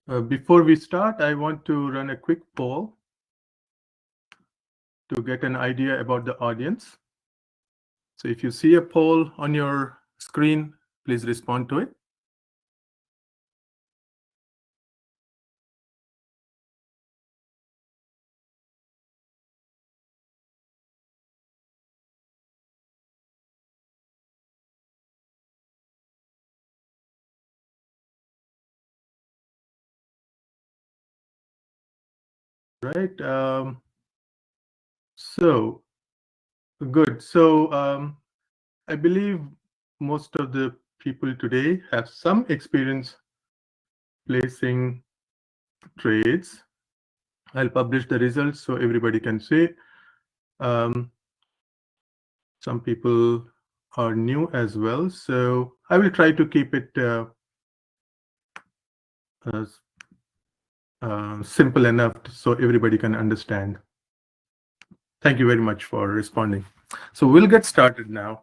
Before we start, I want to run a quick poll to get an idea about the audience. So if you see a poll on your screen, please respond to it. Right. So good. So I believe most of the people today have some experience placing trades. I'll publish the results so everybody can see. Some people are new as well, so I will try to keep it simple enough so everybody can understand. Thank you very much for responding. So we'll get started now.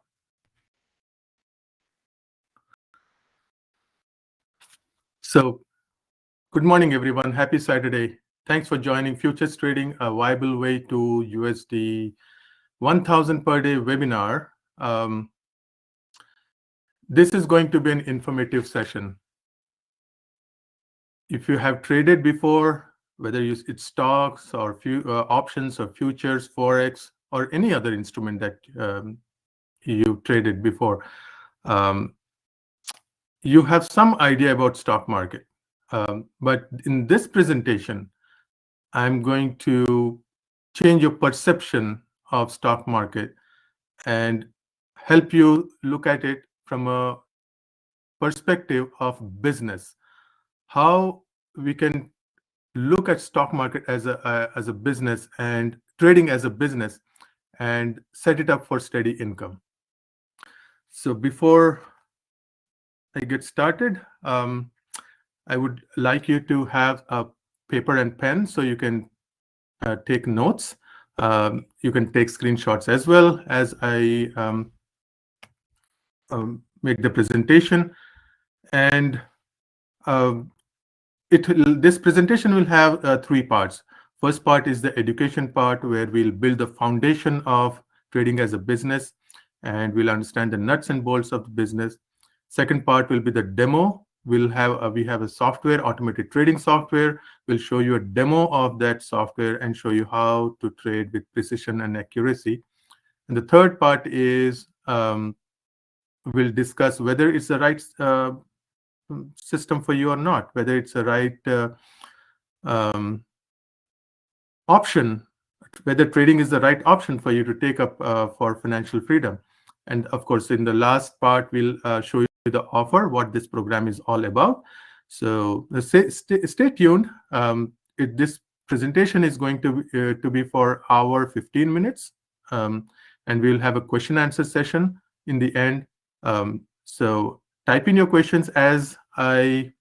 So good morning, everyone. Happy Saturday. Thanks for joining Futures Trading, a viable way to USD 1,000 per day webinar. This is going to be an informative session. If you have traded before, whether it's stocks or options or futures, forex, or any other instrument that you traded before, you have some idea about stock market. But in this presentation, I'm going to change your perception of stock market and help you look at it from a perspective of business. How we can look at stock market as a business and trading as a business and set it up for steady income. So before I get started, I would like you to have a paper and pen so you can take notes. You can take screenshots as well as I make the presentation. And this presentation will have 3 parts. First part is the education part, where we'll build the foundation of trading as a business, and we'll understand the nuts and bolts of the business. Second part will be the demo. We have a software, automated trading software. We'll show you a demo of that software and show you how to trade with precision and accuracy. And the third part is we'll discuss whether it's the right system for you or not, whether it's the right option, whether trading is the right option for you to take up for financial freedom. And of course, in the last part, we'll show you the offer, what this program is all about. So stay tuned. This presentation is going to be for hour 15 minutes, and we'll have a question answer session in the end. So type in your questions as I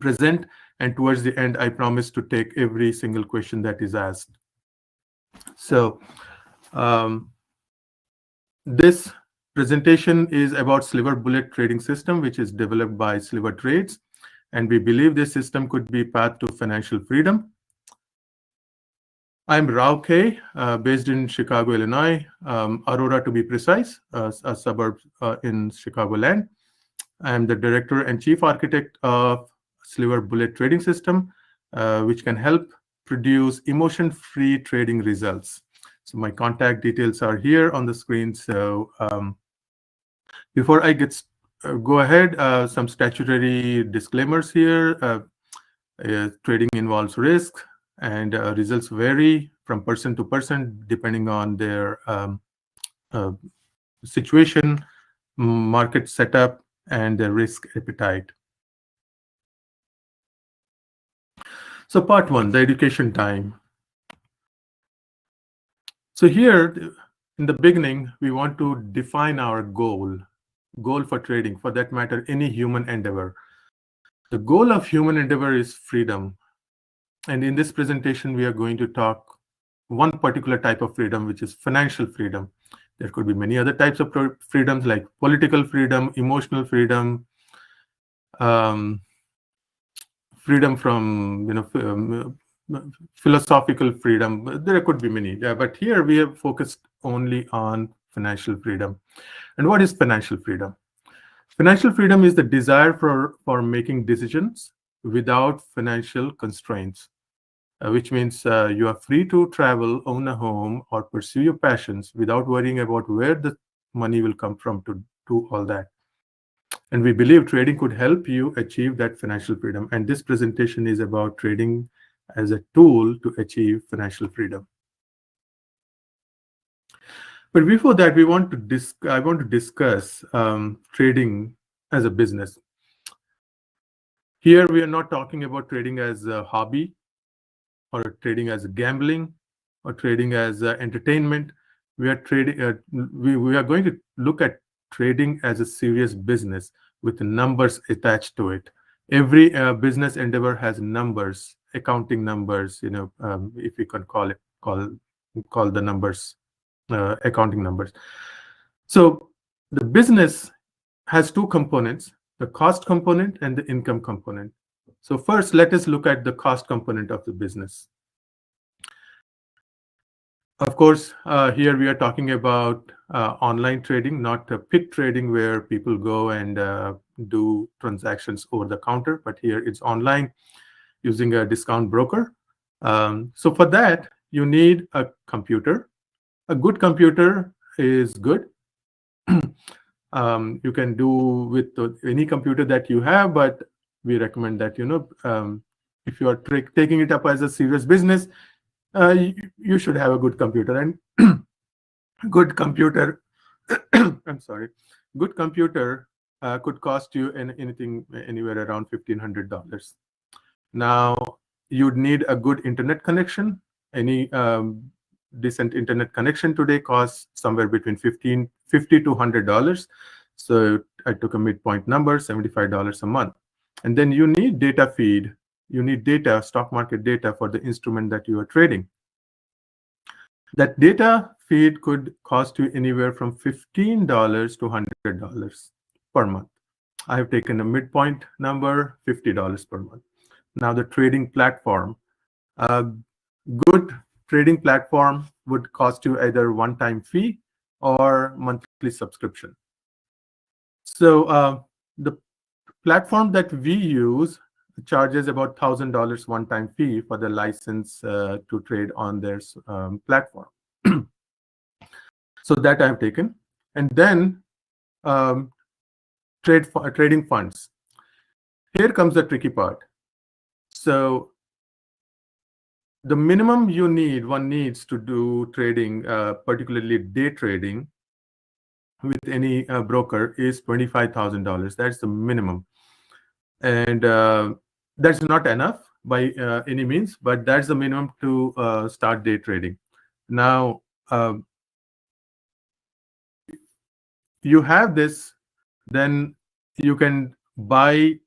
present, and towards the end, I promise to take every single question that is asked. So this presentation is about Sliver Bullet Trading System, which is developed by Sliver Trades, and we believe this system could be path to financial freedom. I'm Rao K, based in Chicago, Illinois, Aurora to be precise, a suburb in Chicagoland. I'm the director and chief architect of Sliver Bullet Trading System, which can help produce emotion-free trading results. So my contact details are here on the screen. So before I go ahead, some statutory disclaimers here. Trading involves risk, and results vary from person to person depending on their situation, market setup, and their risk appetite. So part 1, the education time. So here, in the beginning, we want to define our goal for trading, for that matter, any human endeavor. The goal of human endeavor is freedom. And in this presentation, we are going to talk one particular type of freedom, which is financial freedom. There could be many other types of freedoms, like political freedom, emotional freedom, freedom from philosophical freedom. There could be many, but here we have focused only on financial freedom. And what is financial freedom? Financial freedom is the desire for making decisions without financial constraints, which means you are free to travel, own a home, or pursue your passions without worrying about where the money will come from to do all that. And we believe trading could help you achieve that financial freedom. And this presentation is about trading as a tool to achieve financial freedom. But before that, I want to discuss trading as a business. Here, we are not talking about trading as a hobby, or trading as gambling, or trading as entertainment. We are trading. We are going to look at trading as a serious business with numbers attached to it. Every business endeavor has numbers, accounting numbers. If we can call the numbers accounting numbers. So the business has two components: the cost component and the income component. So first, let us look at the cost component of the business. Of course, here we are talking about online trading, not pit trading where people go and do transactions over the counter, but here it's online using a discount broker. So for that, you need a computer. A good computer is good. You can do with any computer that you have, but we recommend that if you are taking it up as a serious business, you should have a good computer. And good computer I'm sorry, good computer could cost you anything anywhere around $1,500. Now, you'd need a good internet connection. Any decent internet connection today costs somewhere between $50 to $100. So I took a midpoint number, $75 a month. And then you need data feed. You need data, stock market data, for the instrument that you are trading. That data feed could cost you anywhere from $15 to $100 per month. I have taken a midpoint number, $50 per month. Now, the trading platform. A good trading platform would cost you either one-time fee or monthly subscription. So the platform that we use charges about $1,000 one-time fee for the license to trade on their platform. So that I have taken. And then trading funds. Here comes the tricky part. So the minimum one needs to do trading, particularly day trading with any broker, is $25,000. That's the minimum. And that's not enough by any means, but that's the minimum to start day trading. Now, you have this, then you can buy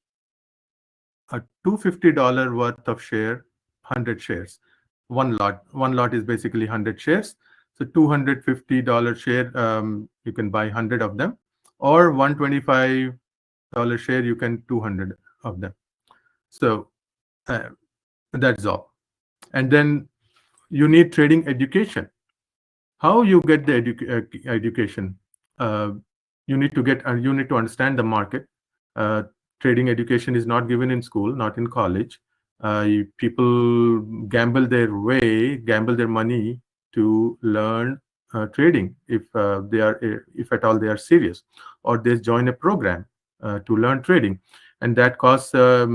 a $250 worth of share, 100 shares. One lot is basically 100 shares. So $250 share, you can buy 100 of them, or $125 share, you can 200 of them. So that's all. And then you need trading education. How you get the education? You need to understand the market. Trading education is not given in school, not in college. People gamble their money to learn trading if at all they are serious, or they join a program to learn trading, and that costs at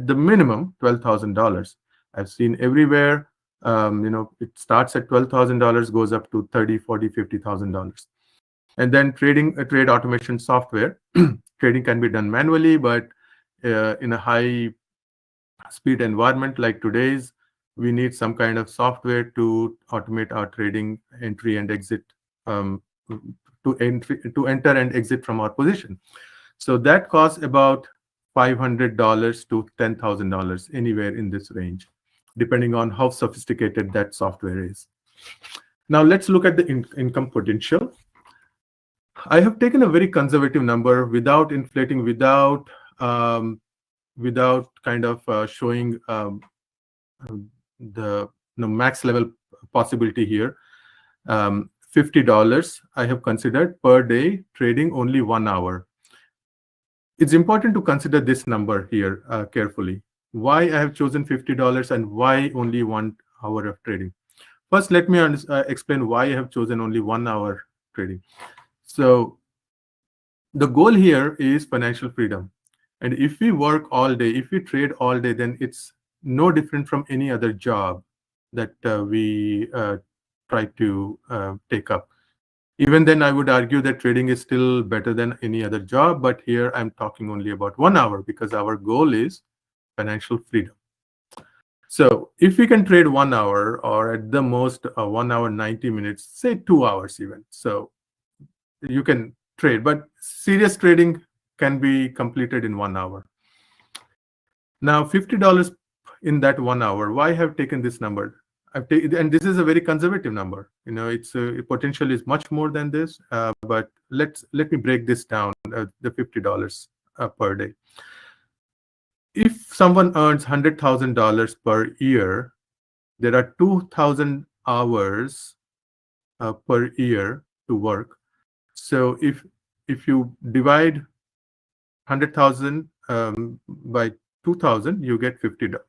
the minimum $12,000. I've seen everywhere. It starts at $12,000, goes up to $30,000, $40,000, $50,000. And then trade automation software. Trading can be done manually, but in a high speed environment like today's, we need some kind of software to automate our trading entry and exit, to enter and exit from our position. So that costs about $500 to $10,000, anywhere in this range, depending on how sophisticated that software is. Now let's look at the income potential. I have taken a very conservative number without inflating, without without kind of showing the max level possibility here. $50 I have considered per day trading only 1 hour. It's important to consider this number here carefully. Why I have chosen $50 and why only 1 hour of trading. First, let me explain why I have chosen only 1 hour trading. So the goal here is financial freedom. And if we work all day, if we trade all day, then it's no different from any other job that we try to take up. Even then, I would argue that trading is still better than any other job. But here I'm talking only about 1 hour because our goal is financial freedom. So if we can trade 1 hour or at the most 1 hour, 90 minutes, say 2 hours even. So you can trade, but serious trading can be completed in 1 hour. Now, $50 in that 1 hour. Why I have taken this number? And this is a very conservative number. Its potential is much more than this. But let me break this down. The $50 per day. If someone earns $100,000 per year, there are 2,000 hours per year to work. So if you divide 100,000 by 2,000, you get $50.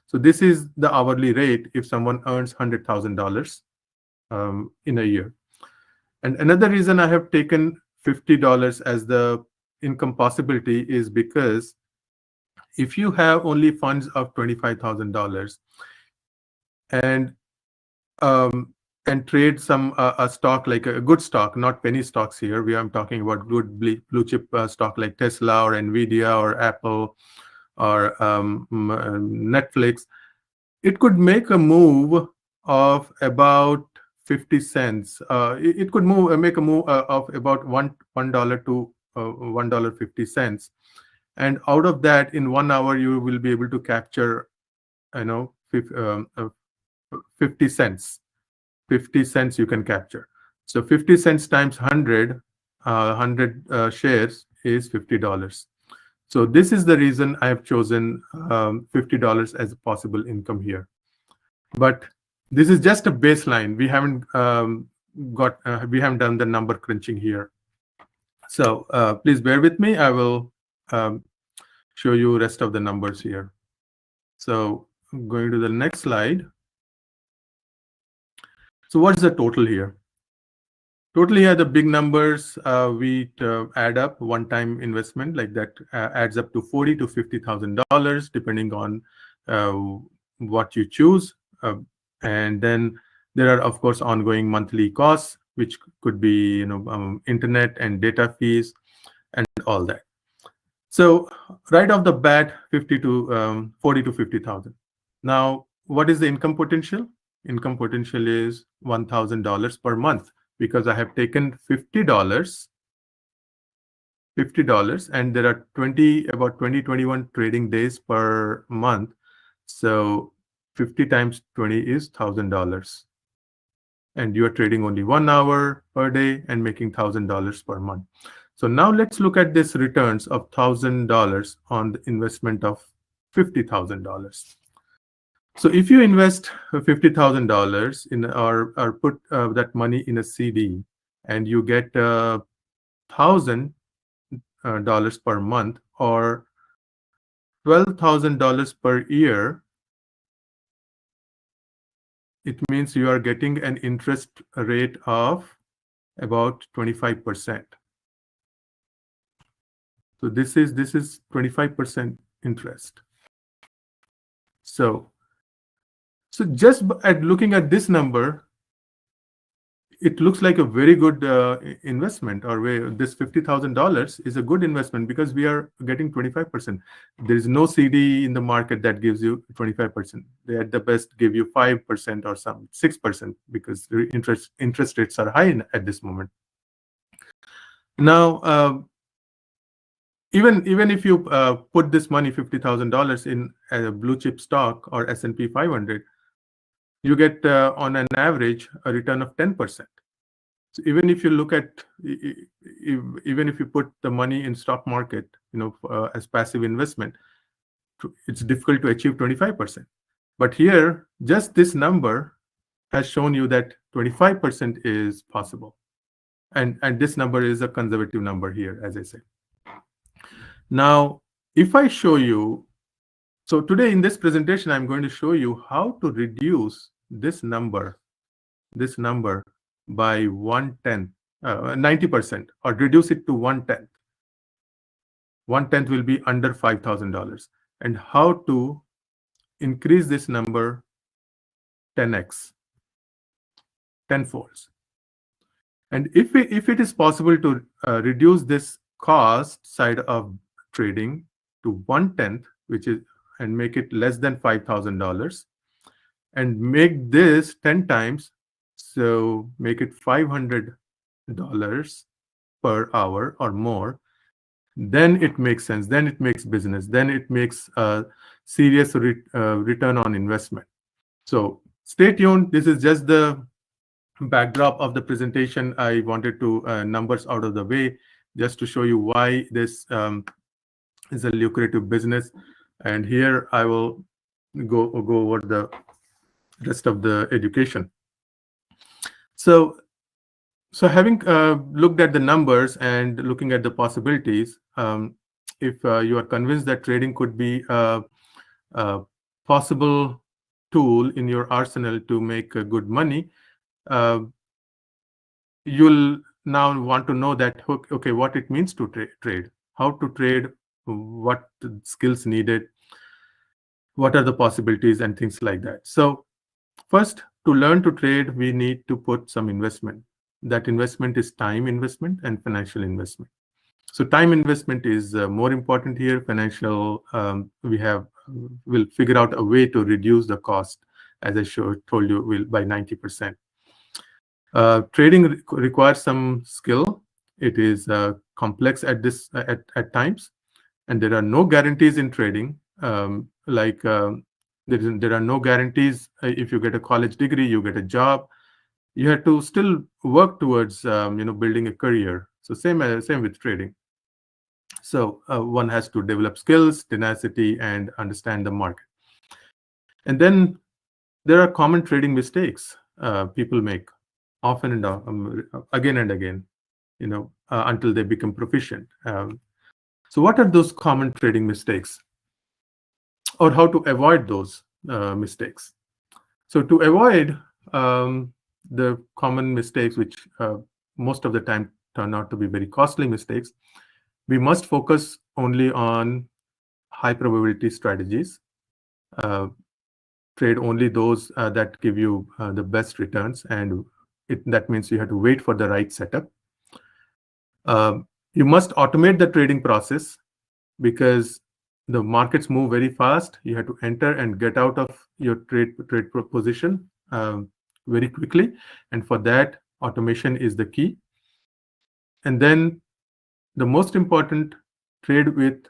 So this is the hourly rate if someone earns $100,000 in a year. And another reason I have taken $50 as the income possibility is because if you have only funds of $25,000 and trade some a stock like a good stock, not penny stocks here. I'm talking about good blue chip stock like Tesla or Nvidia or Apple or Netflix. It could make a move of about 50 cents. It could make a move of about $1 to $1.50. And out of that, in 1 hour, you will be able to capture, 50 cents. 50 cents you can capture. So 50 cents times 100 shares is $50. So this is the reason I have chosen $50 as a possible income here. But this is just a baseline. We haven't done the number crunching here. So please bear with me. I will show you rest of the numbers here. So going to the next slide. So what's the total here? Total here, the big numbers we add up. One-time investment like that adds up to $40,000 to $50,000, depending on what you choose. And then there are, of course, ongoing monthly costs, which could be internet and data fees and all that. So right off the bat, $40,000 to $50,000. Now, what is the income potential? Income potential is $1,000 per month because I have taken $50, and there are about 21 trading days per month. So 50 times 20 is $1,000. And you are trading only 1 hour per day and making $1,000 per month. So now let's look at this returns of $1,000 on the investment of $50,000. So if you invest $50,000 in or put that money in a CD and you get $1,000 per month or $12,000 per year, it means you are getting an interest rate of about 25%. So this is 25% interest. So just at looking at this number, it looks like a very good investment, or this $50,000 is a good investment because we are getting 25%. There is no CD in the market that gives you 25%. They at the best give you 5% or some 6% because the interest rates are high at this moment. Now, even if you put this money, $50,000 in a blue chip stock or S&P 500, you get on an average a return of 10%. So even if you look at, even if you put the money in stock market, as passive investment, it's difficult to achieve 25%. But here, just this number has shown you that 25% is possible. And this number is a conservative number here, as I said. Now, if I show you, so today in this presentation, I'm going to show you how to reduce this number by 1/10, 90%, or reduce it to 1/10. 1/10 will be under $5,000, and how to increase this number 10x, tenfolds. And if it is possible to reduce this cost side of trading to 1/10, and make it less than $5,000, and make this 10 times, so make it $500 per hour or more, then it makes sense. Then it makes business. Then it makes a serious return on investment. So stay tuned. This is just the backdrop of the presentation. I wanted to numbers out of the way just to show you why this is a lucrative business. And here I will go over the rest of the education. So having looked at the numbers and looking at the possibilities, if you are convinced that trading could be a possible tool in your arsenal to make good money, you'll now want to know that, okay, what it means to trade, how to trade, what skills needed, what are the possibilities, and things like that. So first, to learn to trade, we need to put some investment. That investment is time investment and financial investment. So time investment is more important here. Financial, we'll figure out a way to reduce the cost, as I told you, by 90%. Trading requires some skill. It is complex at times, and there are no guarantees in trading. There are no guarantees. If you get a college degree, you get a job. You have to still work towards building a career. So same with trading. So one has to develop skills, tenacity, and understand the market. And then there are common trading mistakes people make often and again and again, until they become proficient. So what are those common trading mistakes, or how to avoid those mistakes? So to avoid the common mistakes, which most of the time turn out to be very costly mistakes, we must focus only on high probability strategies. Trade only those that give you the best returns, and that means you have to wait for the right setup. You must automate the trading process, because the markets move very fast. You have to enter and get out of your trade position very quickly, and for that, automation is the key. And then the most important, trade with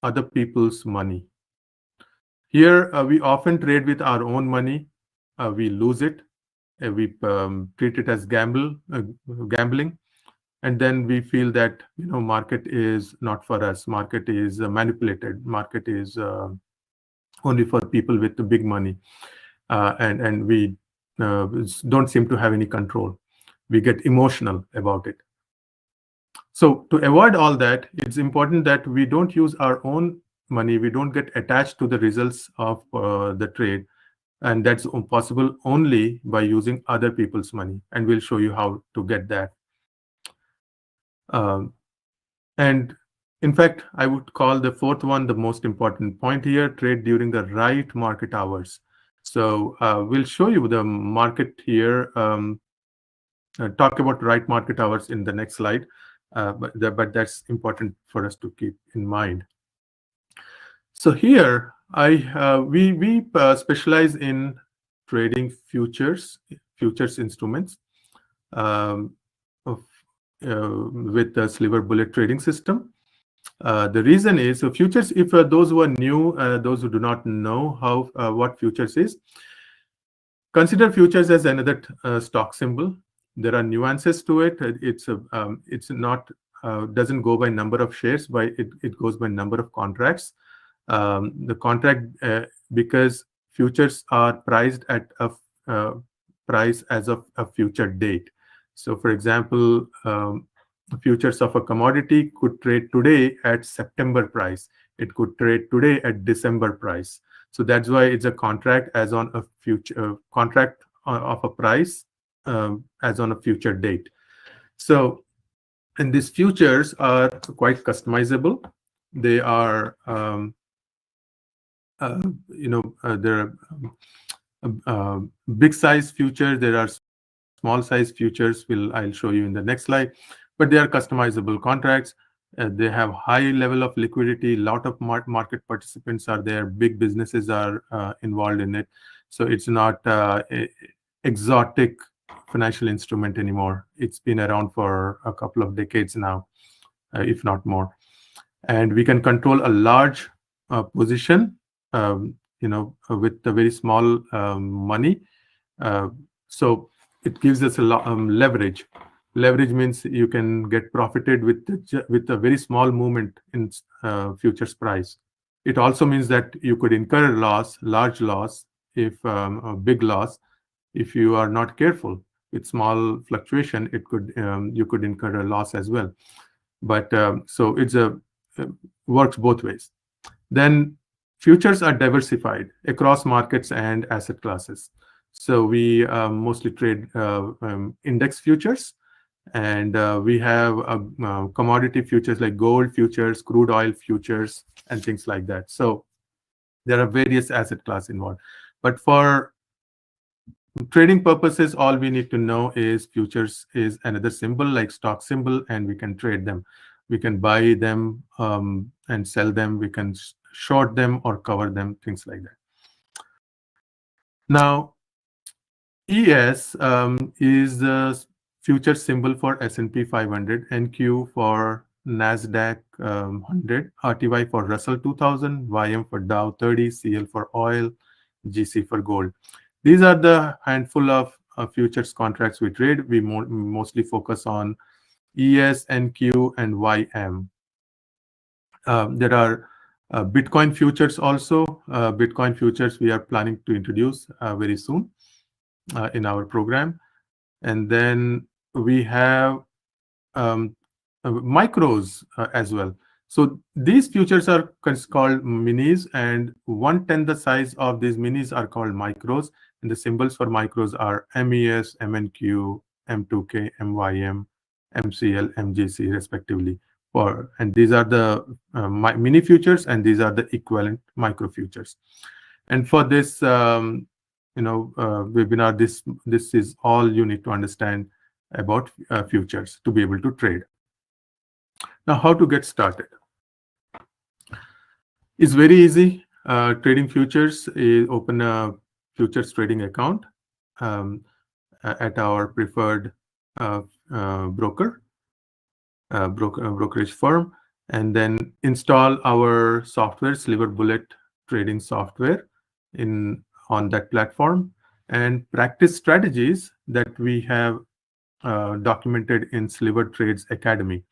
other people's money. Here we often trade with our own money. We lose it. We treat it as gambling, and then we feel that market is not for us. Market is manipulated. Market is only for people with the big money, and we don't seem to have any control. We get emotional about it. So to avoid all that, it's important that we don't use our own money. We don't get attached to the results of the trade, and that's possible only by using other people's money. And we'll show you how to get that. And in fact, I would call the fourth one the most important point here: trade during the right market hours. So we'll show you the market here. Talk about right market hours in the next slide, but that's important for us to keep in mind. So here, we specialize in trading futures instruments with the Sliver Bullet Trading System. The reason is, so futures, if those who are new, those who do not know what futures is, consider futures as another stock symbol. There are nuances to it. It's not doesn't go by number of shares, by it goes by number of contracts. The contract because futures are priced at a price as of a future date. So, for example, futures of a commodity could trade today at September price. It could trade today at December price. So that's why it's a contract as on a future contract of a price as on a future date. So, and these futures are quite customizable. They are, there are big size futures. There are small size futures. I'll show you in the next slide. But they are customizable contracts. They have high level of liquidity. Lot of market participants are there. Big businesses are involved in it. So it's not exotic financial instrument anymore. It's been around for a couple of decades now, if not more. And we can control a large position, with a very small money. So it gives us a lot leverage. Leverage means you can get profited with a very small movement in futures price. It also means that you could incur a loss, large loss, if a big loss, if you are not careful. With small fluctuation, you could incur a loss as well. But so it's works both ways. Then futures are diversified across markets and asset classes. So we mostly trade index futures, and we have commodity futures like gold futures, crude oil futures, and things like that. So there are various asset classes involved. But for trading purposes, all we need to know is futures is another symbol like stock symbol, and we can trade them. We can buy them and sell them. We can short them or cover them, things like that. Now, ES is the future symbol for S&P 500, NQ for NASDAQ 100, RTY for Russell 2000, YM for Dow 30, CL for oil, GC for gold. These are the handful of futures contracts we trade. We mostly focus on ES, NQ, and YM. There are Bitcoin futures also. Bitcoin futures we are planning to introduce very soon in our program. And then we have micros as well. So these futures are called minis, and 1/10 the size of these minis are called micros. And the symbols for micros are MES, MNQ, M2K, MYM, MCL, MJC, respectively. And these are the mini futures, and these are the equivalent micro futures. And for this, webinar, this is all you need to understand about futures to be able to trade. Now, how to get started? It's very easy. Trading futures is open a futures trading account at our preferred brokerage firm, and then install our software, Sliver Bullet Trading Software, on that platform, and practice strategies that we have documented in Sliver Trades Academy.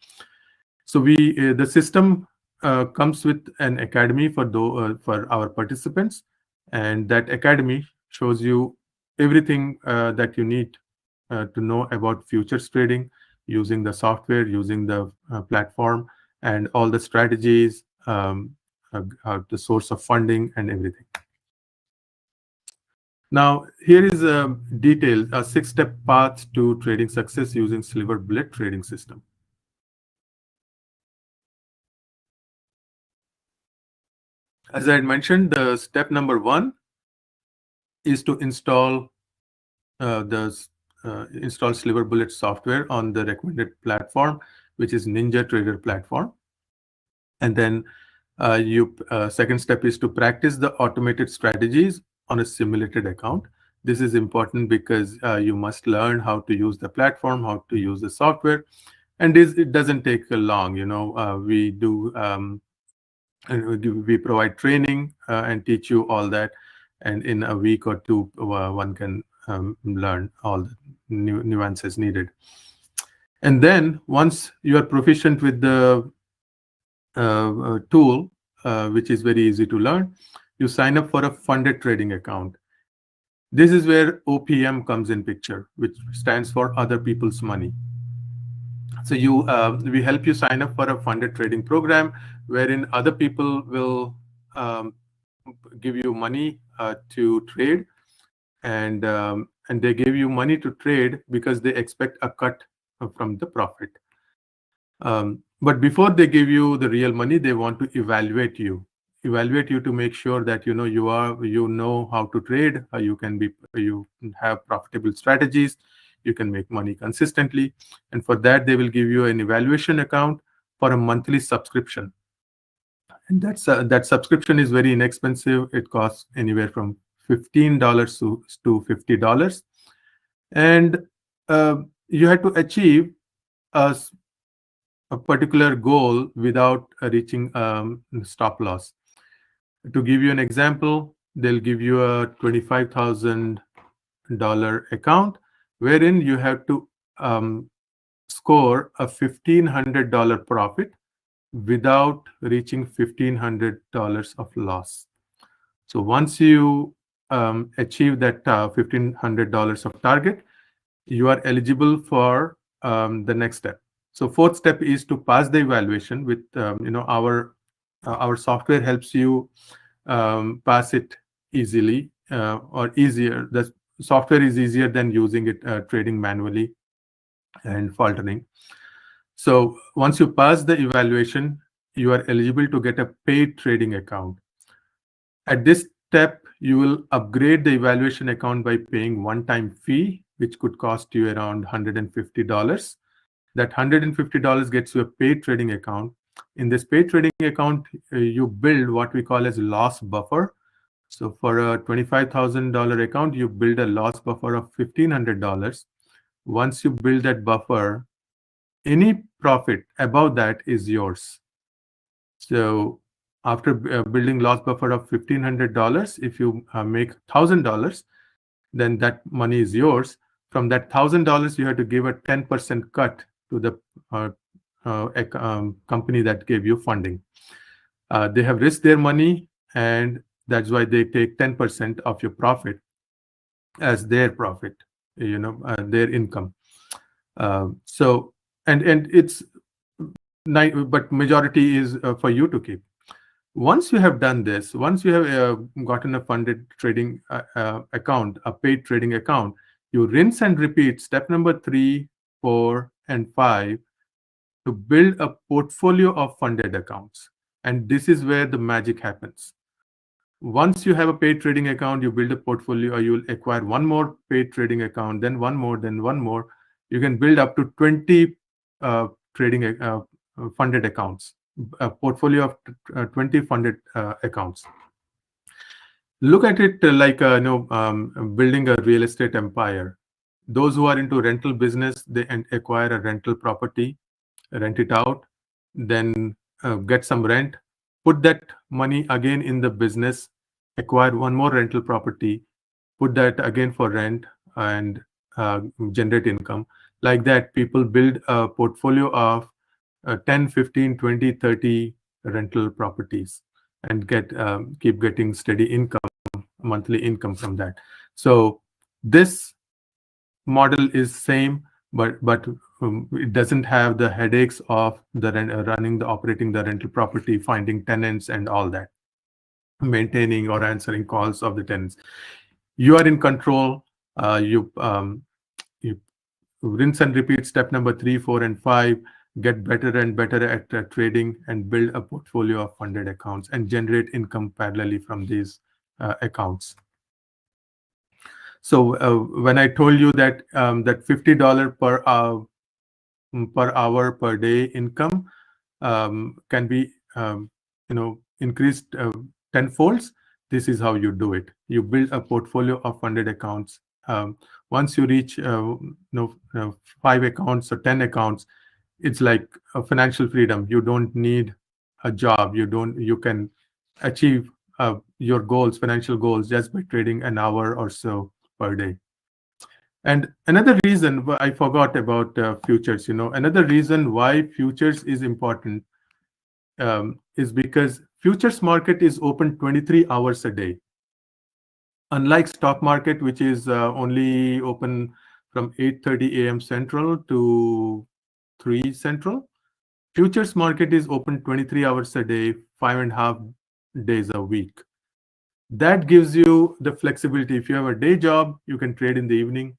So the system comes with an academy for our participants, and that academy shows you everything that you need to know about futures trading, using the software, using the platform, and all the strategies, the source of funding, and everything. Now, here is a 6-step path to trading success using Sliver Bullet Trading System. As I had mentioned, the step number 1 is to install Sliver Bullet software on the recommended platform, which is Ninja Trader platform. And then second step is to practice the automated strategies on a simulated account. This is important because you must learn how to use the platform, how to use the software, and it doesn't take long. We provide training and teach you all that, and in a week or two, one can learn all the nuances needed. And then once you are proficient with the tool, which is very easy to learn, you sign up for a funded trading account. This is where OPM comes in picture, which stands for other people's money. So we help you sign up for a funded trading program wherein other people will um, give you money to trade, and they give you money to trade because they expect a cut from the profit. But before they give you the real money, they want to evaluate you to make sure that you know how to trade, you have profitable strategies, you can make money consistently, and for that they will give you an evaluation account for a monthly subscription. And that subscription is very inexpensive. It costs anywhere from $15 to $50, and you have to achieve a particular goal without reaching stop loss. To give you an example, they'll give you a $25,000 account wherein you have to score a $1,500 profit without reaching $1,500 of loss. So once you achieve that $1,500 of target, you are eligible for the next step. So fourth step is to pass the evaluation with our software helps you pass it easily or easier. The software is easier than using it trading manually and faltering. So once you pass the evaluation, you are eligible to get a paid trading account. At this step, you will upgrade the evaluation account by paying one-time fee, which could cost you around $150. That $150 gets you a paid trading account. In this paid trading account, you build what we call as loss buffer. So for a $25,000 account, you build a loss buffer of $1,500. Once you build that buffer, any profit above that is yours. So after building loss buffer of $1,500, if you make $1,000, then that money is yours. From that $1,000, you have to give a 10% cut to the company that gave you funding. They have risked their money, and that's why they take 10% of your profit as their profit, their income. So and it's but majority is for you to keep. Once you have done this, once you have gotten a funded trading account, a paid trading account, you rinse and repeat step number 3, 4, and 5 to build a portfolio of funded accounts. And this is where the magic happens. Once you have a paid trading account, you build a portfolio, or you'll acquire one more paid trading account, then one more, then one more. You can build up to 20 trading funded accounts, a portfolio of 20 funded accounts. Look at it like building a real estate empire. Those who are into rental business, they acquire a rental property, rent it out, then get some rent, put that money again in the business, acquire one more rental property, put that again for rent, and generate income. Like that, people build a portfolio of 10, 15, 20, 30 rental properties and keep getting steady income, monthly income from that. So this model is same, but it doesn't have the headaches of the operating the rental property, finding tenants and all that, maintaining or answering calls of the tenants. You are in control. You rinse and repeat step number 3, 4, and 5. Get better and better at trading and build a portfolio of funded accounts and generate income parallelly from these accounts. So when I told you that that $50 per hour per day income can be increased tenfolds, this is how you do it. You build a portfolio of funded accounts. Once you reach 5 accounts or 10 accounts, it's like a financial freedom. You don't need a job. You can achieve your goals, financial goals, just by trading an hour or so per day. And another reason I forgot about futures, another reason why futures is important is because futures market is open 23 hours a day. Unlike stock market, which is only open from 8:30 a.m. Central to 3 Central, futures market is open 23 hours a day, 5.5 days a week. That gives you the flexibility. If you have a day job, you can trade in the evening.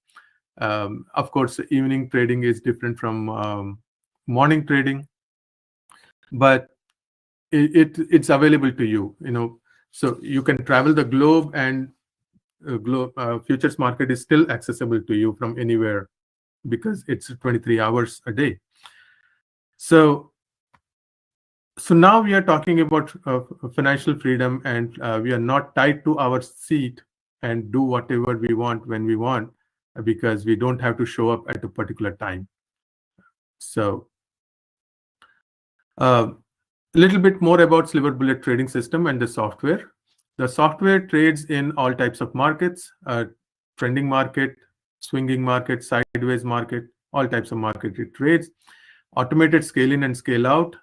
Of course, evening trading is different from morning trading, but it's available to you. So you can travel the globe, and futures market is still accessible to you from anywhere because it's 23 hours a day. So now we are talking about financial freedom, and we are not tied to our seat and do whatever we want when we want, because we don't have to show up at a particular time. So a little bit more about Sliver Bullet Trading System and the software. The software trades in all types of markets: trending market, swinging market, sideways market, all types of market it trades. Automated scale in and scale out.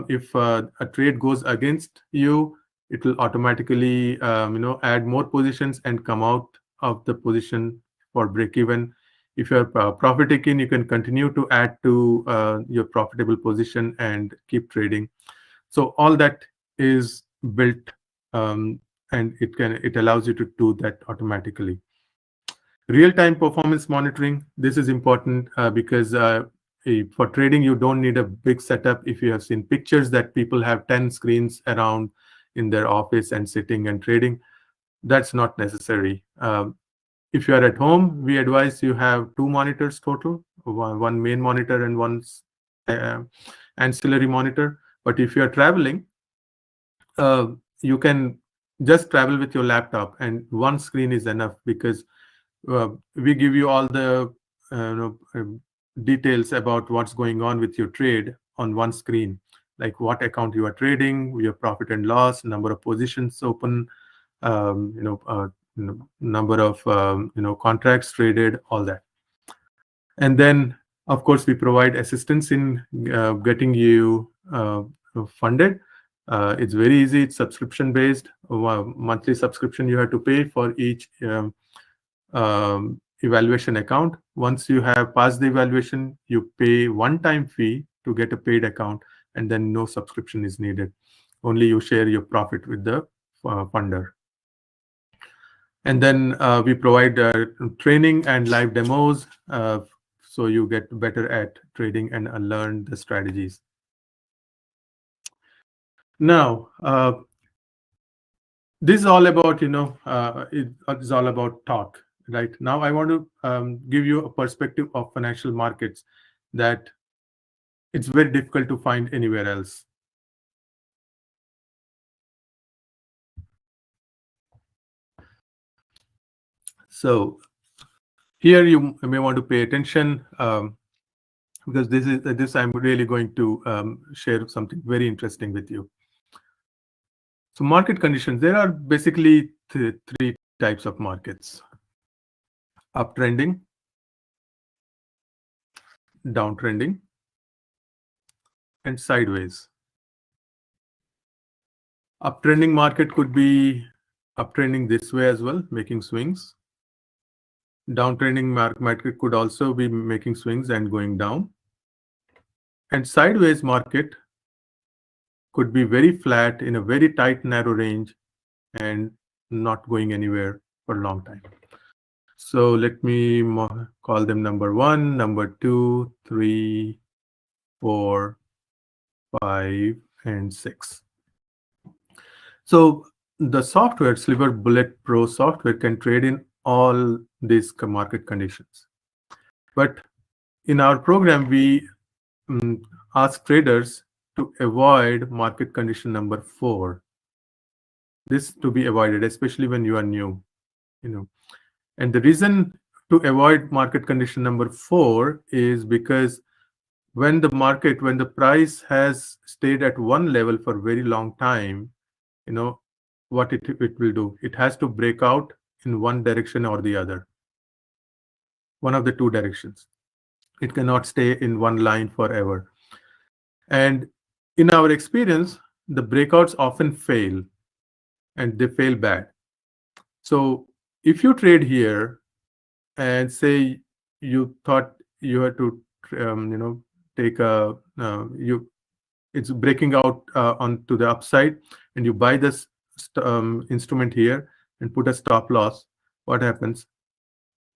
If a trade goes against you, it will automatically add more positions and come out of the position for break even. If you're profit taking, you can continue to add to your profitable position and keep trading. So all that is built, and it allows you to do that automatically. Real-time performance monitoring. This is important because for trading, you don't need a big setup. If you have seen pictures that people have 10 screens around in their office and sitting and trading, that's not necessary. If you are at home, we advise you have 2 monitors total, one main monitor and one ancillary monitor. But if you are traveling, you can just travel with your laptop, and one screen is enough, because we give you all the details about what's going on with your trade on one screen, like what account you are trading, your profit and loss, number of positions open, number of contracts traded, all that. And then, of course, we provide assistance in getting you funded. It's very easy. It's subscription based. Monthly subscription you have to pay for each evaluation account. Once you have passed the evaluation, you pay one-time fee to get a paid account, and then no subscription is needed. Only you share your profit with the funder. And then we provide training and live demos, so you get better at trading and learn the strategies. Now, this is all about, it's all about talk, right? Now I want to give you a perspective of financial markets that it's very difficult to find anywhere else. So here you may want to pay attention, because this I'm really going to share something very interesting with you. So market conditions, there are basically three types of markets: uptrending, downtrending, and sideways. Uptrending market could be uptrending this way as well, making swings. Downtrending market could also be making swings and going down. And sideways market could be very flat in a very tight, narrow range and not going anywhere for a long time. So let me call them number 1, number 2, 3, 4, 5, and 6. So the software, Sliver Bullet Pro software, can trade in all these market conditions. But in our program, we ask traders to avoid market condition number 4. This to be avoided, especially when you are new. And the reason to avoid market condition number 4 is because when the price has stayed at one level for a very long time, what it will do, it has to break out in one direction or the other. one of the two directions. It cannot stay in one line forever. And in our experience, the breakouts often fail, and they fail bad. So if you trade here and say you thought you had to take a you it's breaking out onto the upside, and you buy this instrument here and put a stop loss, what happens?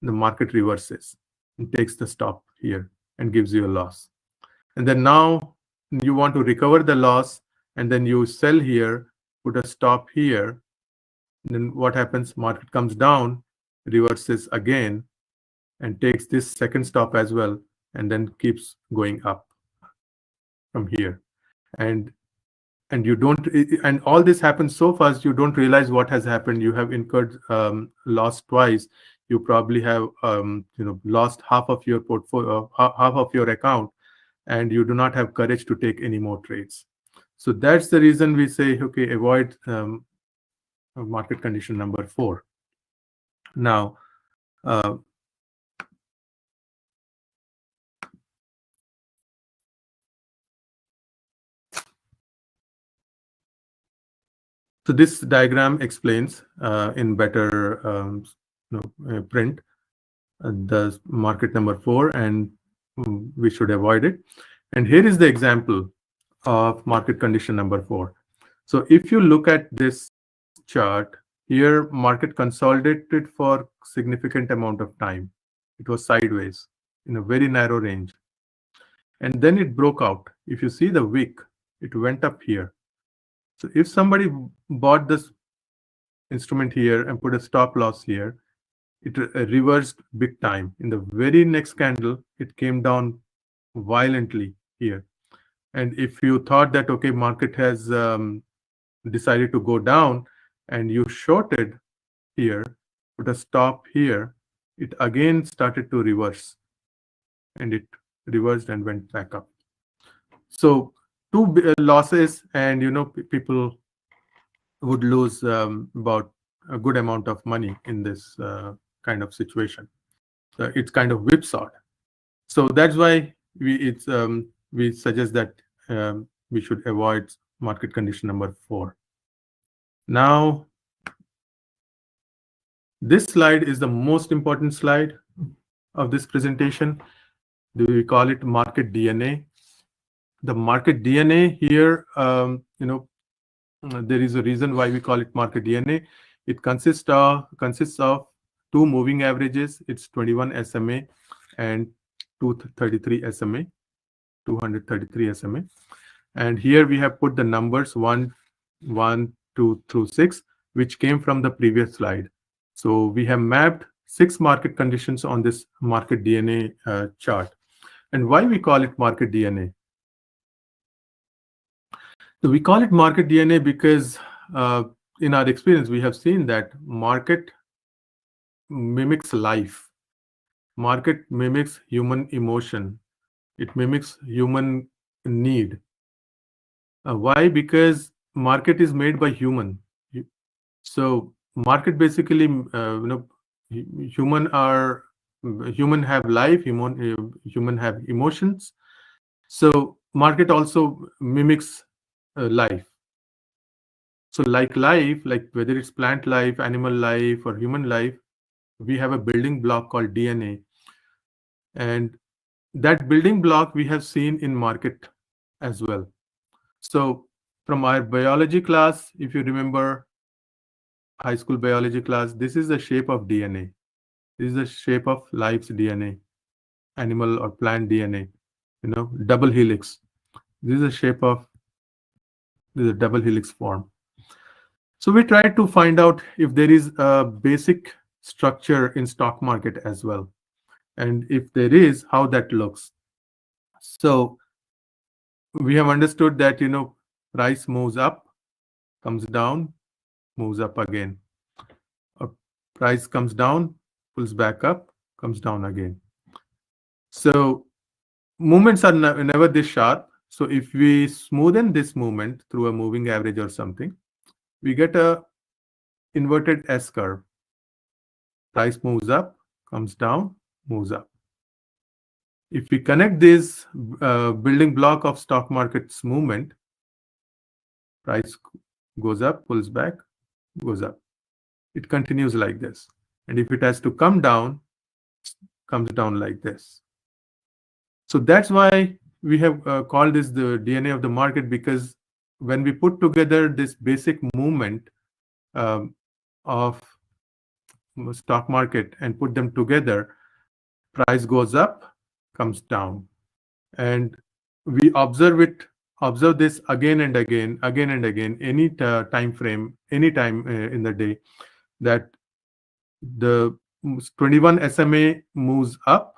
The market reverses and takes the stop here and gives you a loss. And then now you want to recover the loss, and then you sell here, put a stop here. Then what happens? Market comes down, reverses again, and takes this second stop as well, and then keeps going up from here. And you don't, and all this happens so fast, you don't realize what has happened. You have incurred loss twice. You probably have lost half of your portfolio, half of your account, and you do not have courage to take any more trades. So that's the reason we say, okay, avoid market condition number 4. Now, so this diagram explains in better print the market number 4, and we should avoid it. And here is the example of market condition number 4. So if you look at this chart here, market consolidated for significant amount of time. It was sideways in a very narrow range, and then it broke out. If you see the wick, it went up here. So if somebody bought this instrument here and put a stop loss here, it reversed big time. In the very next candle, it came down violently here. And if you thought that, okay, market has decided to go down, and you shorted here, put a stop here, it again started to reverse, and it reversed and went back up. So two losses, and people would lose about a good amount of money in this kind of situation. It's kind of whipsawed. So that's why we suggest that we should avoid market condition number 4. Now, this slide is the most important slide of this presentation. We call it market DNA. The market DNA here, there is a reason why we call it market DNA. It consists of 2 moving averages. It's 21 SMA and 233 SMA, 233 SMA. And here we have put the numbers 1, 2 through 6, which came from the previous slide. So we have mapped 6 market conditions on this market DNA chart. And why we call it market DNA? So we call it market DNA because in our experience, we have seen that market mimics life. Market mimics human emotion. It mimics human need. Why? Because market is made by human. So market basically, human have life, human have emotions. So market also mimics life. So like life, like whether it's plant life, animal life, or human life, we have a building block called DNA. And that building block we have seen in market as well. So from our biology class, if you remember high school biology class, this is the shape of DNA. This is the shape of life's DNA, animal or plant DNA, double helix. This is the shape of the double helix form. So we try to find out if there is a basic structure in stock market as well. And if there is, how that looks. So we have understood that, price moves up, comes down, moves up again. Or price comes down, pulls back up, comes down again. So movements are never this sharp. So if we smoothen this movement through a moving average or something, we get a inverted S curve. Price moves up, comes down, moves up. If we connect this building block of stock market's movement, price goes up, pulls back, goes up. It continues like this. And if it has to come down, comes down like this. So that's why we have called this the DNA of the market, because when we put together this basic movement of stock market and put them together, price goes up, comes down. And we observe this again and again, any time frame, any time in the day, that the 21 SMA moves up,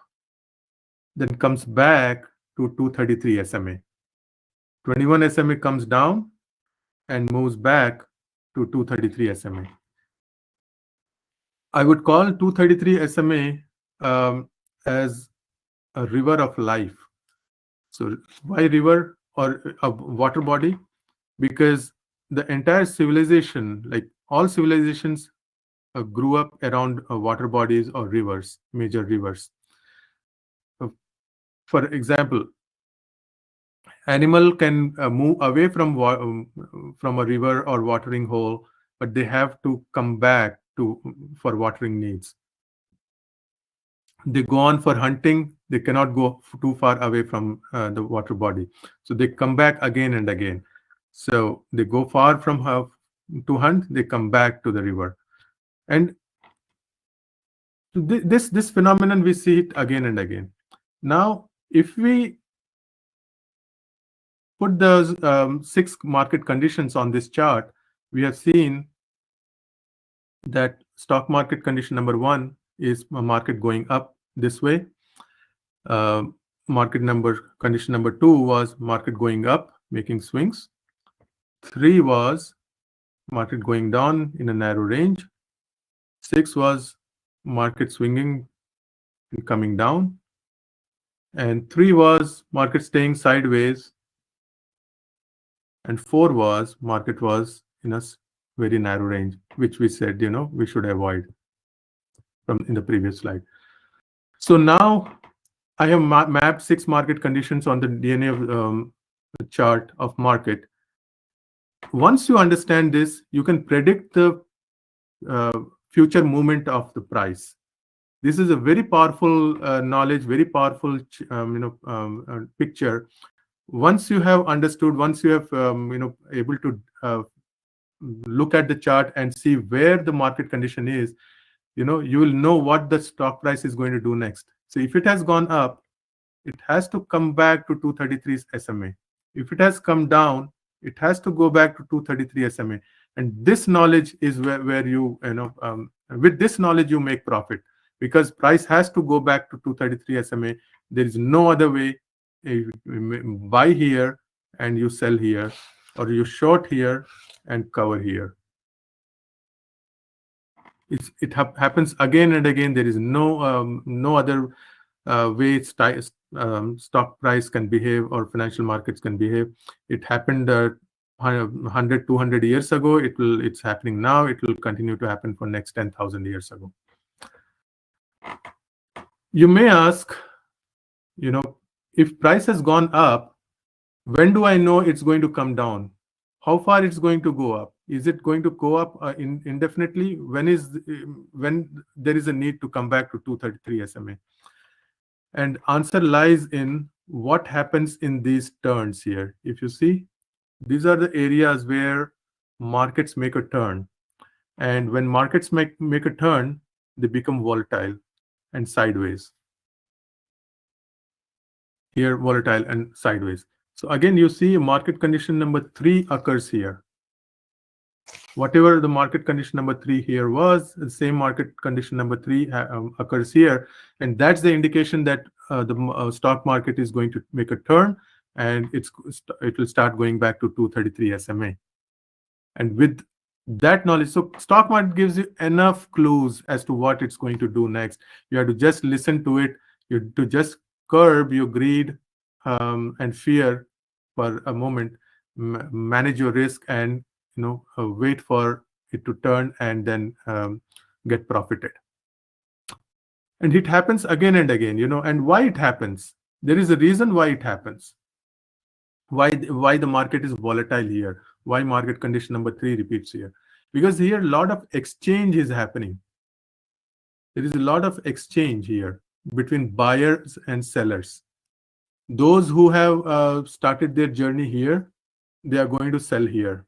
then comes back to 233 SMA. 21 SMA comes down and moves back to 233 SMA. I would call 233 SMA as a river of life. So why river or a water body? Because the entire civilization, like all civilizations, grew up around water bodies or rivers, major rivers. For example, animal can move away from a river or watering hole, but they have to come back to for watering needs. They go on for hunting, they cannot go too far away from the water body, so they come back again and again. So they go far from to hunt, they come back to the river. And this phenomenon, we see it again and again. Now if we put those 6 market conditions on this chart, we have seen that stock market condition number 1 is a market going up this way. Condition number 2 was market going up, making swings. 3 was market going down in a narrow range. 6 was market swinging and coming down. And 3 was market staying sideways. And 4 was market was in a very narrow range, which we said, we should avoid from in the previous slide. So now I have mapped 6 market conditions on the DNA of the chart of market. Once you understand this, you can predict the future movement of the price. This is a very powerful knowledge, very powerful picture. Once you have understood, once you have able to look at the chart and see where the market condition is, you will know what the stock price is going to do next. So if it has gone up, it has to come back to 233 SMA. If it has come down, it has to go back to 233 SMA. And this knowledge is where you with this knowledge you make profit, because price has to go back to 233 SMA. There is no other way. You buy here and you sell here, or you short here and cover here. It happens again and again. There is no other way stock price can behave or financial markets can behave. It happened 100, 200 years ago. It's happening now. It will continue to happen for next 10,000 years ago. You may ask, if price has gone up, when do I know it's going to come down? How far it's going to go up? Is it going to go up indefinitely? When there is a need to come back to 233 SMA? And answer lies in what happens in these turns here. If you see, these are the areas where markets make a turn. And when markets make a turn, they become volatile and sideways. Here, volatile and sideways. So again, you see market condition number 3 occurs here. Whatever the market condition number 3 here was, the same market condition number 3 occurs here. And that's the indication that the stock market is going to make a turn, and it will start going back to 233 SMA. And with that knowledge, so stock market gives you enough clues as to what it's going to do next. You have to just listen to it. You have to just curb your greed and fear for a moment, manage your risk, and wait for it to turn and then get profited. And it happens again and again, and why it happens? There is a reason why it happens. Why the market is volatile here? Why market condition number 3 repeats here? Because here a lot of exchange is happening. There is a lot of exchange here between buyers and sellers. Those who have started their journey here, they are going to sell here.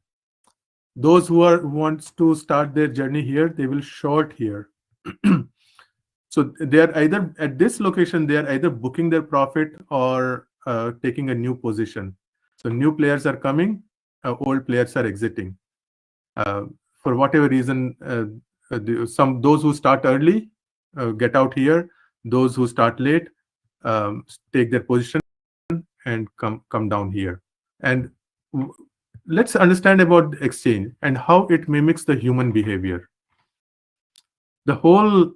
Those who wants to start their journey here, they will short here. So they are either at this location, they are either booking their profit or taking a new position. So new players are coming, old players are exiting. For whatever reason, those who start early get out here. Those who start late take their position and come down here. And let's understand about the exchange and how it mimics the human behavior. The whole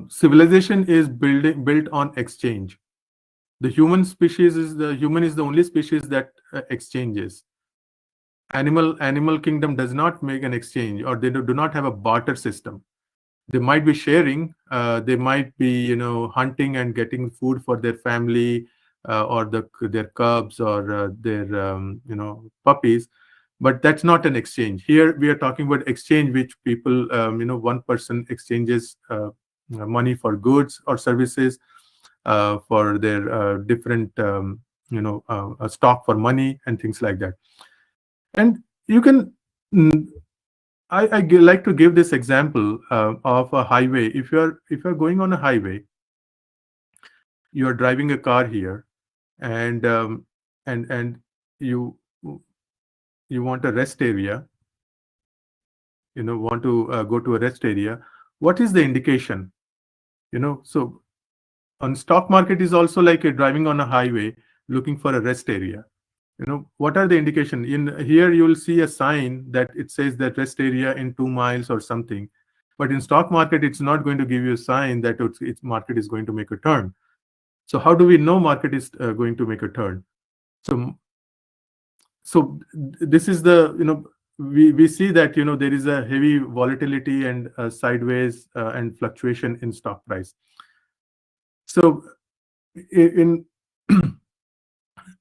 civilization is built on exchange. The human is the only species that exchanges. Animal kingdom does not make an exchange, or they do not have a barter system. They might be sharing, they might be hunting and getting food for their family, or their cubs, or their puppies, but that's not an exchange. Here we are talking about exchange, which people, one person exchanges money for goods or services, for their different stock for money and things like that. And you can I like to give this example of a highway. If you're going on a highway, you are driving a car here, and you want a rest area. Want to go to a rest area. What is the indication? So on stock market is also like a driving on a highway looking for a rest area. What are the indication? In here you will see a sign that it says that rest area in 2 miles or something, but in stock market it's not going to give you a sign that its market is going to make a turn. So how do we know market is going to make a turn? So this is the we see that there is a heavy volatility and sideways and fluctuation in stock price. So in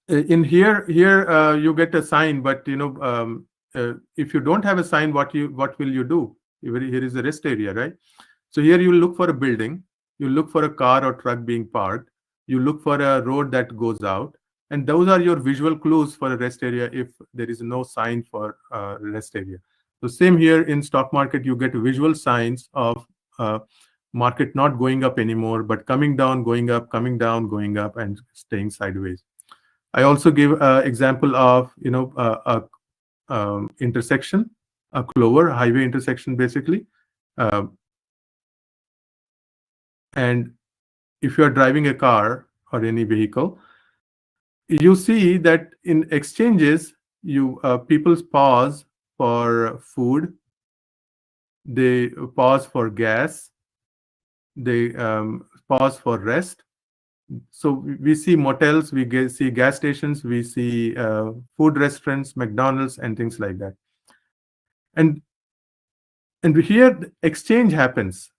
in here you get a sign, but if you don't have a sign, what will you do? Here is a rest area, right? So here you look for a building, you look for a car or truck being parked, you look for a road that goes out, and those are your visual clues for a rest area if there is no sign for rest area. So same here in stock market, you get visual signs of market not going up anymore, but coming down, going up, coming down, going up, and staying sideways. I also give an example of intersection, a clover, highway intersection basically. And if you are driving a car or any vehicle, you see that in exchanges, people pause for food, they pause for gas, they pause for rest. So we see motels, we see gas stations, we see food restaurants, McDonald's, and things like that. And here exchange happens.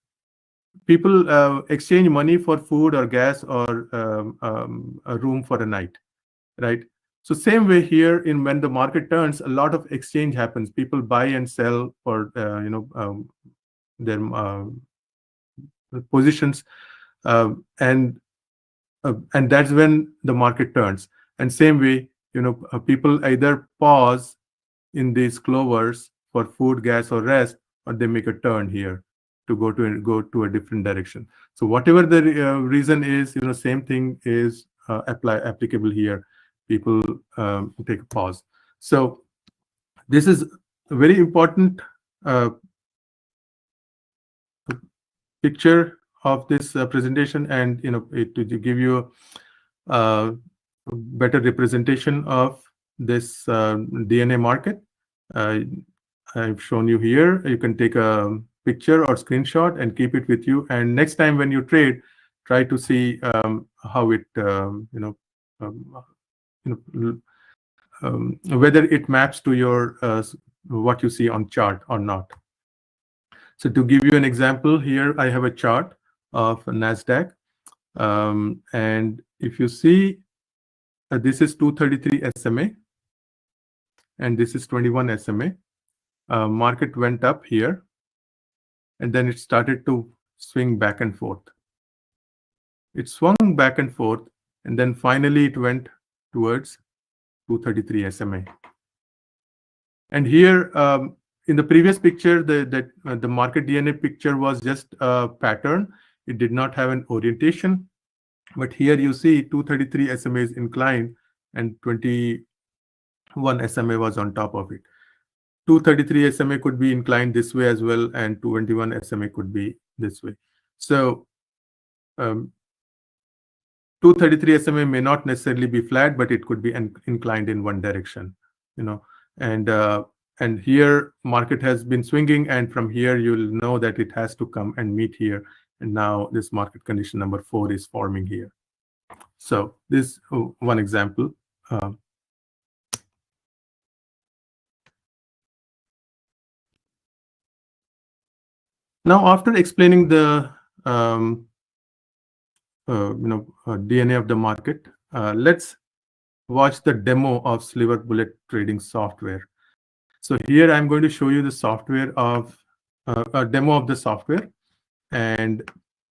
People exchange money for food or gas or a room for a night, right? So same way here, when the market turns, a lot of exchange happens. People buy and sell for their positions, and that's when the market turns. And same way, people either pause in these clovers for food, gas, or rest, or they make a turn here to go to a different direction. So whatever the reason is, same thing is applicable here. People take a pause. So this is a very important picture of this presentation, and to give you a better representation of this DNA market. I've shown you here. You can take a picture or screenshot and keep it with you. And next time when you trade, try to see how it, whether it maps to your what you see on chart or not. So to give you an example, here I have a chart of NASDAQ. And if you see, this is 233 SMA, and this is 21 SMA. Market went up here, and then it started to swing back and forth. It swung back and forth, and then finally it went towards 233 SMA. And here, in the previous picture, the market DNA picture was just a pattern. It did not have an orientation. But here you see 233 SMA is inclined and 21 SMA was on top of it. 233 SMA could be inclined this way as well, and 221 SMA could be this way. So 233 SMA may not necessarily be flat, but it could be inclined in one direction, and here market has been swinging, and from here you'll know that it has to come and meet here, and now this market condition number 4 is forming here. So this one example. Now, after explaining the DNA of the market, let's watch the demo of Sliver Bullet Trading software. So here I'm going to show you the software of a demo of the software, and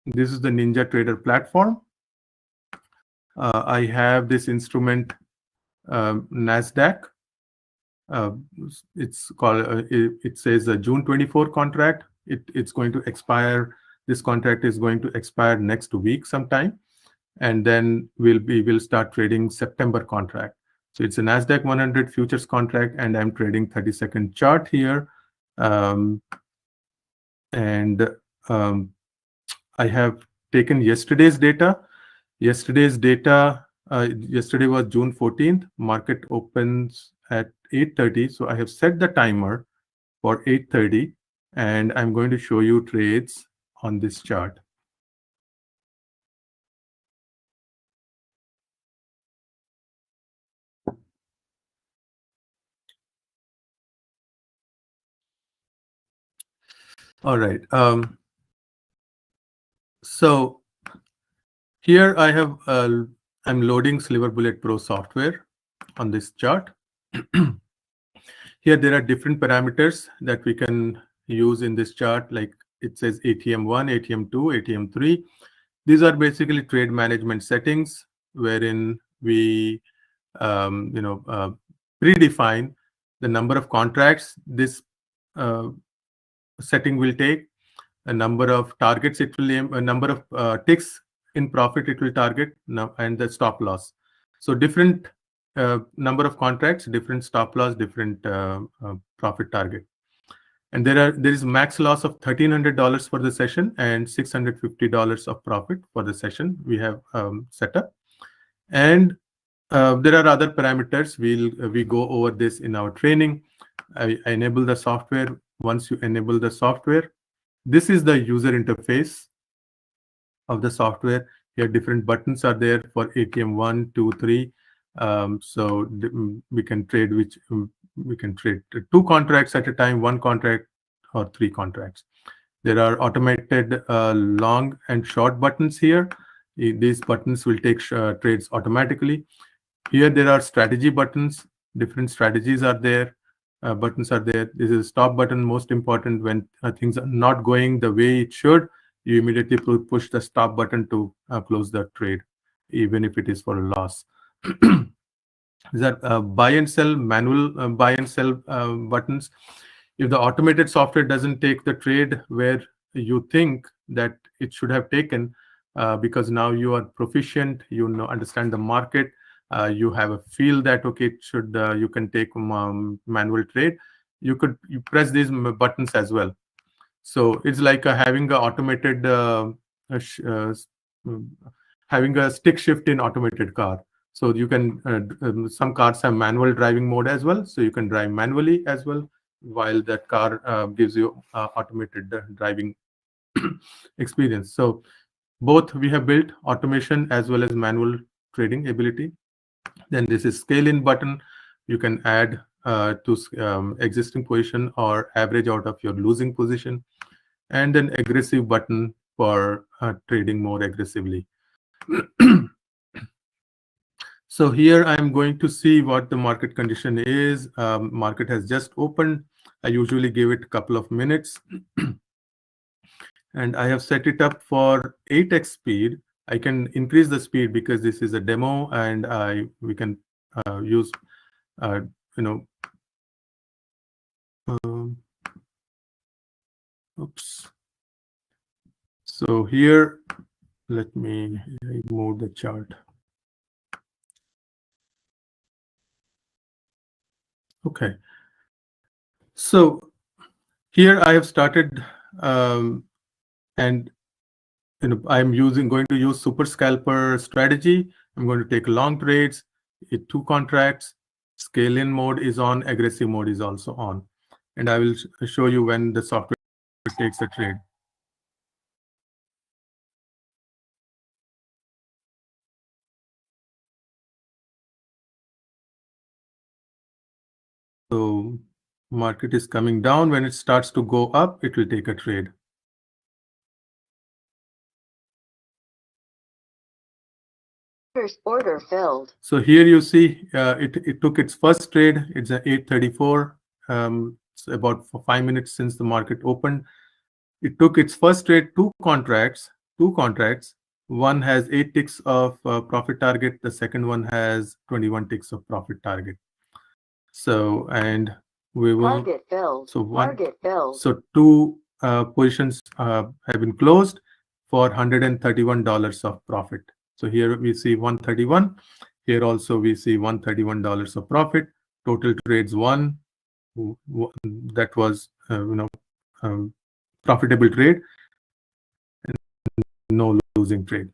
this is the Ninja Trader platform. I have this instrument, NASDAQ. It's called. It says a June 24 contract. It's going to expire. This contract is going to expire next week sometime, and then we'll start trading September contract. So it's a NASDAQ 100 futures contract, and I'm trading 30-second chart here. I have taken yesterday's data. Yesterday was June 14th. Market opens at 8:30. So I have set the timer for 8:30, and I'm going to show you trades on this chart. All right. So here I have I'm loading Sliver Bullet Pro software on this chart. Here there are different parameters that we can use in this chart, like it says ATM1, ATM2, ATM3. These are basically trade management settings wherein we predefine the number of contracts this setting will take, a number of targets it will aim, a number of ticks in profit it will target, and the stop loss. So different number of contracts, different stop loss, different profit target. And there is max loss of $1,300 for the session and $650 of profit for the session we have set up. And there are other parameters. We go over this in our training. I enable the software. Once you enable the software, this is the user interface of the software. Here different buttons are there for ATM 1, 2, 3. So we can trade two contracts at a time, one contract or three contracts. There are automated long and short buttons here. These buttons will take trades automatically. Here there are strategy buttons. Different strategies are there. Buttons are there. This is a stop button, most important when things are not going the way it should. You immediately push the stop button to close the trade, even if it is for a loss. These are buy and sell, manual buy and sell buttons. If the automated software doesn't take the trade where you think that it should have taken, because now you are proficient, understand the market, you have a feel that okay, you can take manual trade, you press these buttons as well. So it's like having a automated having a stick shift in automated car. So you can some cars have manual driving mode as well, so you can drive manually as well, while that car gives you automated driving experience. So both we have built automation as well as manual trading ability. Then this is scale in button. You can add to existing position or average out of your losing position. and an aggressive button for trading more aggressively. So here I'm going to see what the market condition is. Market has just opened. I usually give it a couple of minutes. And I have set it up for 8x speed. I can increase the speed because this is a demo, and we can use you know oops. So here, let me move the chart. Okay. So here I have started, and I'm going to use super scalper strategy. I'm going to take long trades, 2 contracts. Scale in mode is on, aggressive mode is also on, and I will show you when the software takes a trade. So market is coming down. When it starts to go up, it will take a trade. Order filled. So here you see it took its first trade. It's at 8:34. It's about 5 minutes since the market opened. It took its first trade, 2 contracts. One has 8 ticks of profit target. The second one has 21 ticks of profit target. So, and we will target filled. So target filled. So 2 positions have been closed for $131 of profit. So here we see 131. Here also we see $131 of profit. Total trades 1. That was profitable trade, no losing trade.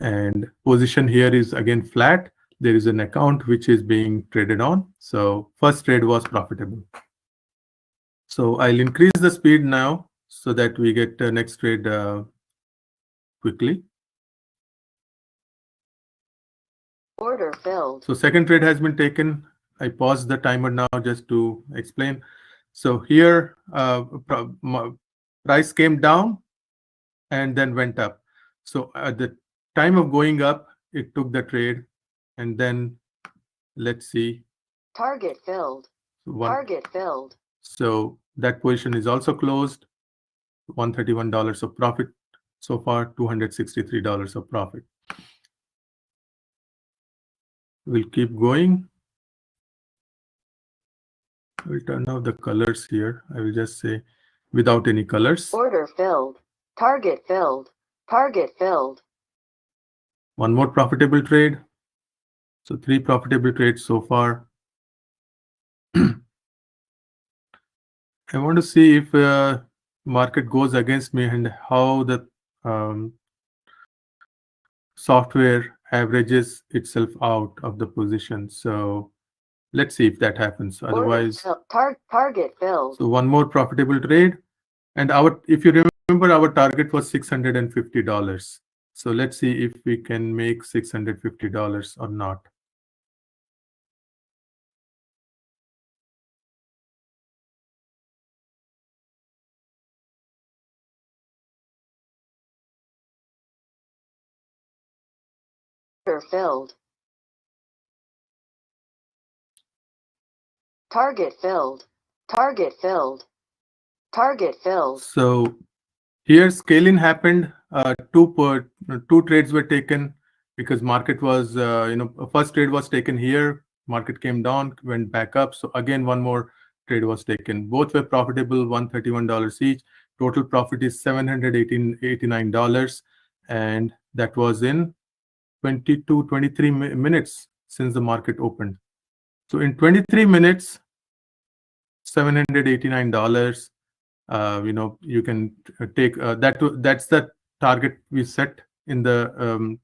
And position here is again flat. There is an account which is being traded on. So first trade was profitable. So I'll increase the speed now so that we get the next trade quickly. Order filled. So second trade has been taken. I pause the timer now just to explain. So here price came down and then went up. So at the time of going up, it took the trade, and then let's see. Target filled. Target filled. So that position is also closed. $131 of profit so far, $263 of profit. We'll keep going. I will turn off the colors here. I will just say without any colors. Order filled. Target filled. Target filled. One more profitable trade. So 3 profitable trades so far. I want to see if market goes against me and how the software averages itself out of the position. So let's see if that happens. Otherwise, target filled. So one more profitable trade, and if you remember, our target was $650. So let's see if we can make $650 or not. Filled. Target filled. Target filled. Target filled. So here scaling happened. Two trades were taken because market was first trade was taken here. Market came down, went back up. So again, one more trade was taken. Both were profitable, $131 each. Total profit is $789, and that was in 23 minutes since the market opened. So in 23 minutes, $789. You can take that's the target we set in the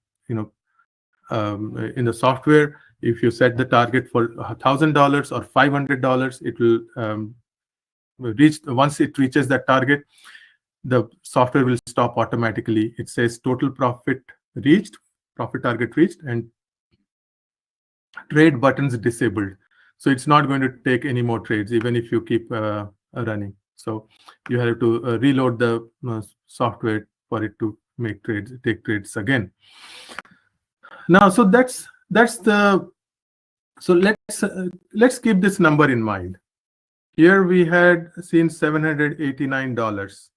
in the software. If you set the target for $1,000 or $500, it will reach. Once it reaches that target, the software will stop automatically. It says total profit reached, profit target reached, and trade buttons disabled. So it's not going to take any more trades even if you keep running. So you have to reload the software for it to take trades again. Now, so that's the so let's keep this number in mind. Here we had seen $789.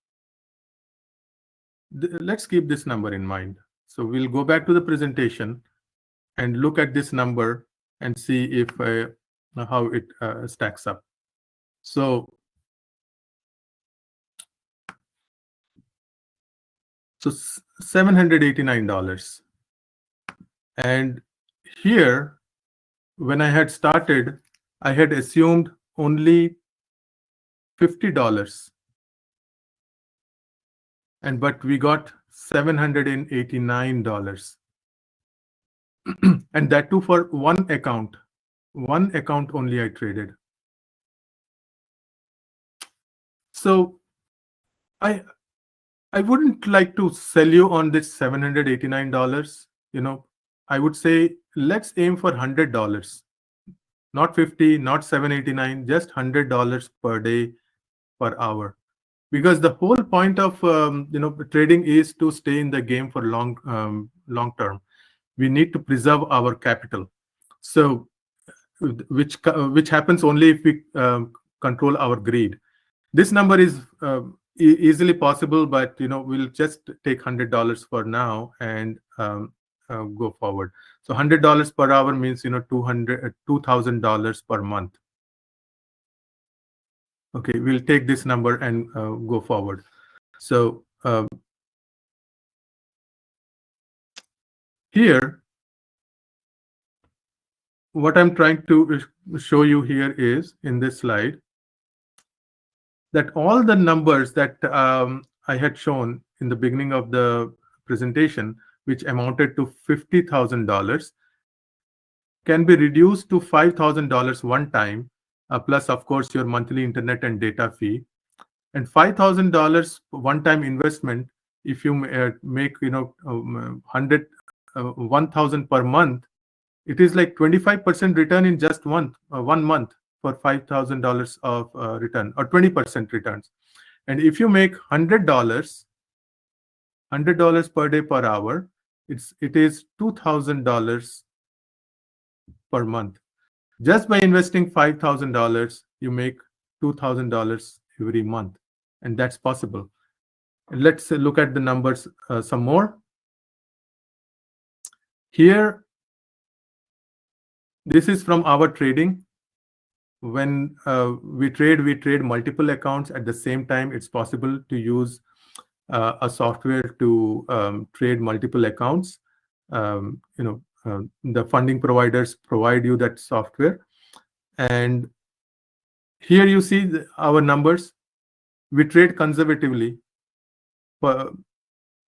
Let's keep this number in mind. So we'll go back to the presentation and look at this number and see if how it stacks up. So $789. And here, when I had started, I had assumed only $50. But we got $789. And that too for one account. One account only I traded. So I wouldn't like to sell you on this $789. I would say let's aim for $100. Not 50, not 789, just $100 per day, per hour. Because the whole point of trading is to stay in the game for long term. We need to preserve our capital. So which happens only if we control our greed. This number is easily possible, but we'll just take $100 for now and go forward. So $100 per hour means $2,000 per month. Okay, we'll take this number and go forward. So here, what I'm trying to show you here is in this slide that all the numbers that I had shown in the beginning of the presentation, which amounted to $50,000, can be reduced to $5,000 one time, plus of course your monthly internet and data fee. And $5,000 one-time investment, if you make 1,000 per month, it is like 25% return in just 1 month for $5,000 of return, or 20% returns. And if you make $100 per day per hour, it is $2,000 per month. Just by investing $5,000, you make $2,000 every month, and that's possible. Let's look at the numbers some more. Here, this is from our trading. When we trade multiple accounts at the same time. It's possible to use a software to trade multiple accounts. The funding providers provide you that software. And here you see our numbers. We trade conservatively.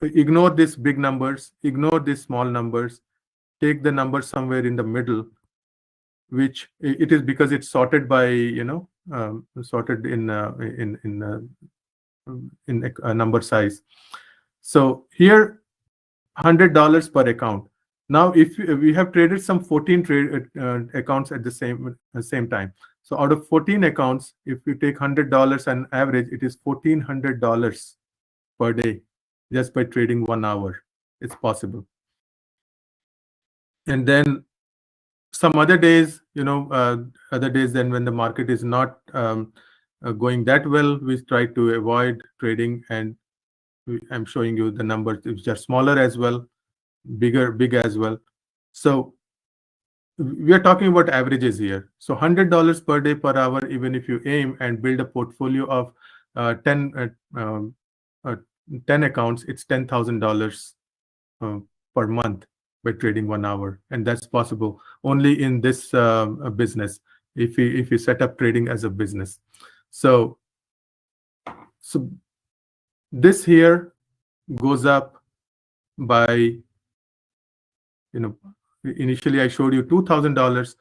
Ignore these big numbers, ignore these small numbers, take the number somewhere in the middle, which it is because it's sorted by sorted in a number size. So here $100 per account. Now if we have traded some 14 accounts at the same time, so out of 14 accounts, if you take $100 and average, it is $1,400 per day just by trading 1 hour. It's possible. And then some other days, other days then when the market is not going that well, we try to avoid trading, and I'm showing you the numbers which are smaller as well, big as well. So we are talking about averages here. So $100 per day per hour, even if you aim and build a portfolio of 10 accounts, it's $10,000 per month by trading 1 hour, and that's possible only in this business if you set up trading as a business. So this here goes up by initially I showed you $2,000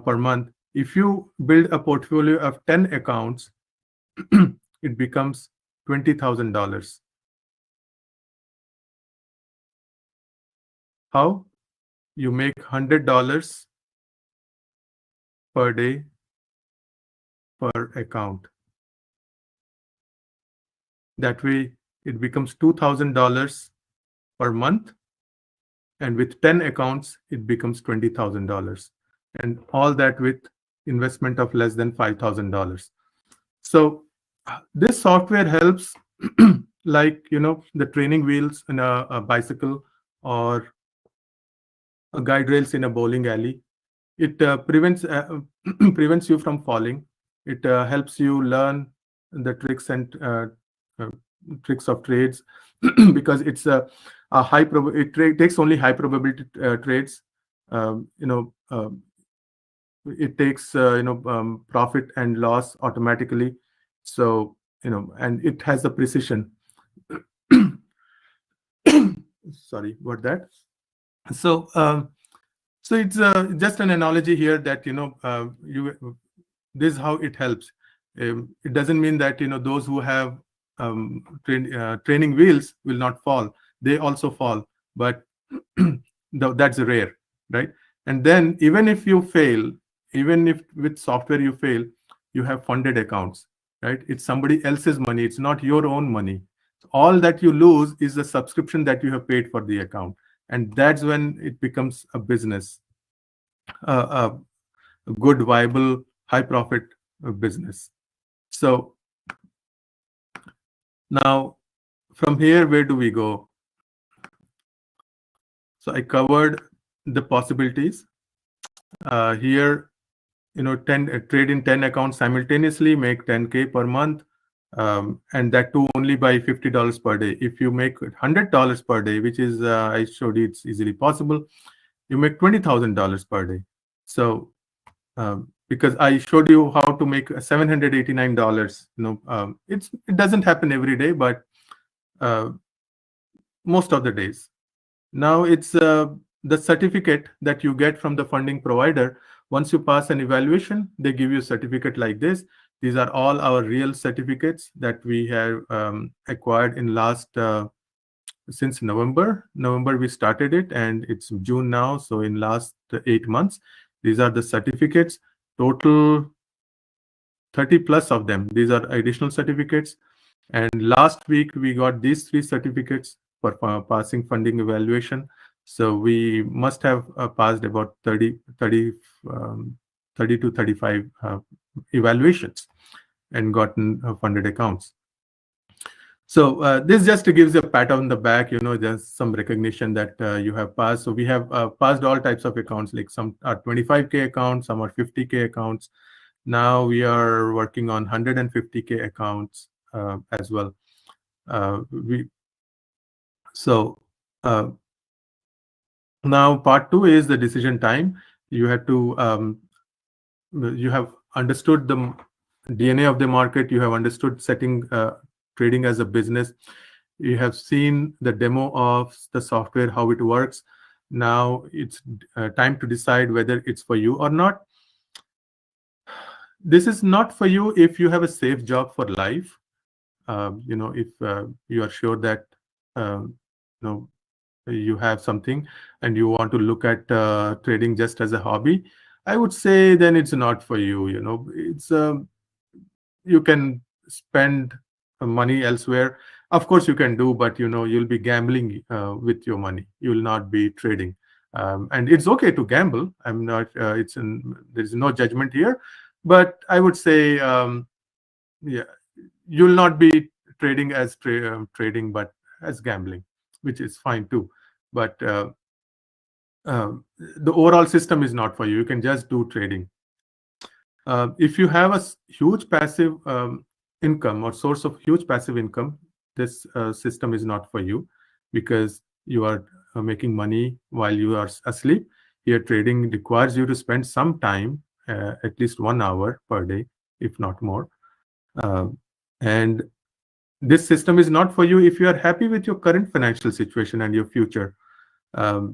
per month. If you build a portfolio of 10 accounts, it becomes $20,000. How? You make $100 per day per account. That way, it becomes $2,000 per month. And with 10 accounts, it becomes $20,000. And all that with investment of less than $5,000. So this software helps like, the training wheels in a bicycle or guide rails in a bowling alley. It prevents you from falling. It helps you learn the tricks and uh, tricks of trades because it's a takes only high probability trades. Um, you know, uh, it takes profit and loss automatically. So and it has the precision. Sorry about that. So so it's just an analogy here that this is how it helps. It doesn't mean that those who have training wheels will not fall. They also fall, but that's rare, right? And then even if you fail, even if with software you fail, you have funded accounts, right? It's somebody else's money. It's not your own money. All that you lose is the subscription that you have paid for the account, and that's when it becomes a business, a good, viable, high profit business. So now from here, where do we go? So I covered the possibilities. Here, 10 trade in 10 accounts simultaneously, make 10K per month, and that too only by $50 per day. If you make $100 per day, which is I showed you it's easily possible, you make $20,000 per day. So because I showed you how to make $789, it doesn't happen every day, but most of the days. Now it's the certificate that you get from the funding provider. Once you pass an evaluation, they give you a certificate like this. These are all our real certificates that we have acquired in last since November. November we started it, and it's June now. So in last 8 months, these are the certificates. Total 30 plus of them. These are additional certificates. And last week we got these 3 certificates for passing funding evaluation. So we must have passed about 30 to 35 evaluations and gotten funded accounts. So this just gives you a pat on the back, there's some recognition that you have passed. So we have passed all types of accounts, like some are 25K accounts, some are 50K accounts. Now we are working on 150K accounts as well. Now part 2 is the decision time. You have to you have understood the DNA of the market. You have understood setting trading as a business. You have seen the demo of the software, how it works. Now it's time to decide whether it's for you or not. This is not for you if you have a safe job for life. If you are sure that you have something and you want to look at trading just as a hobby, I would say then it's not for you. It's you can spend money elsewhere. Of course you can do, but you'll be gambling with your money. You will not be trading. And it's okay to gamble. I'm not there's no judgment here, but I would say yeah, you'll not be trading as trading, but as gambling, which is fine too. But the overall system is not for you. You can just do trading. If you have a huge passive income or source of huge passive income, this system is not for you, because you are making money while you are asleep. Here, trading requires you to spend some time, at least 1 hour per day, if not more. And this system is not for you if you are happy with your current financial situation and your future.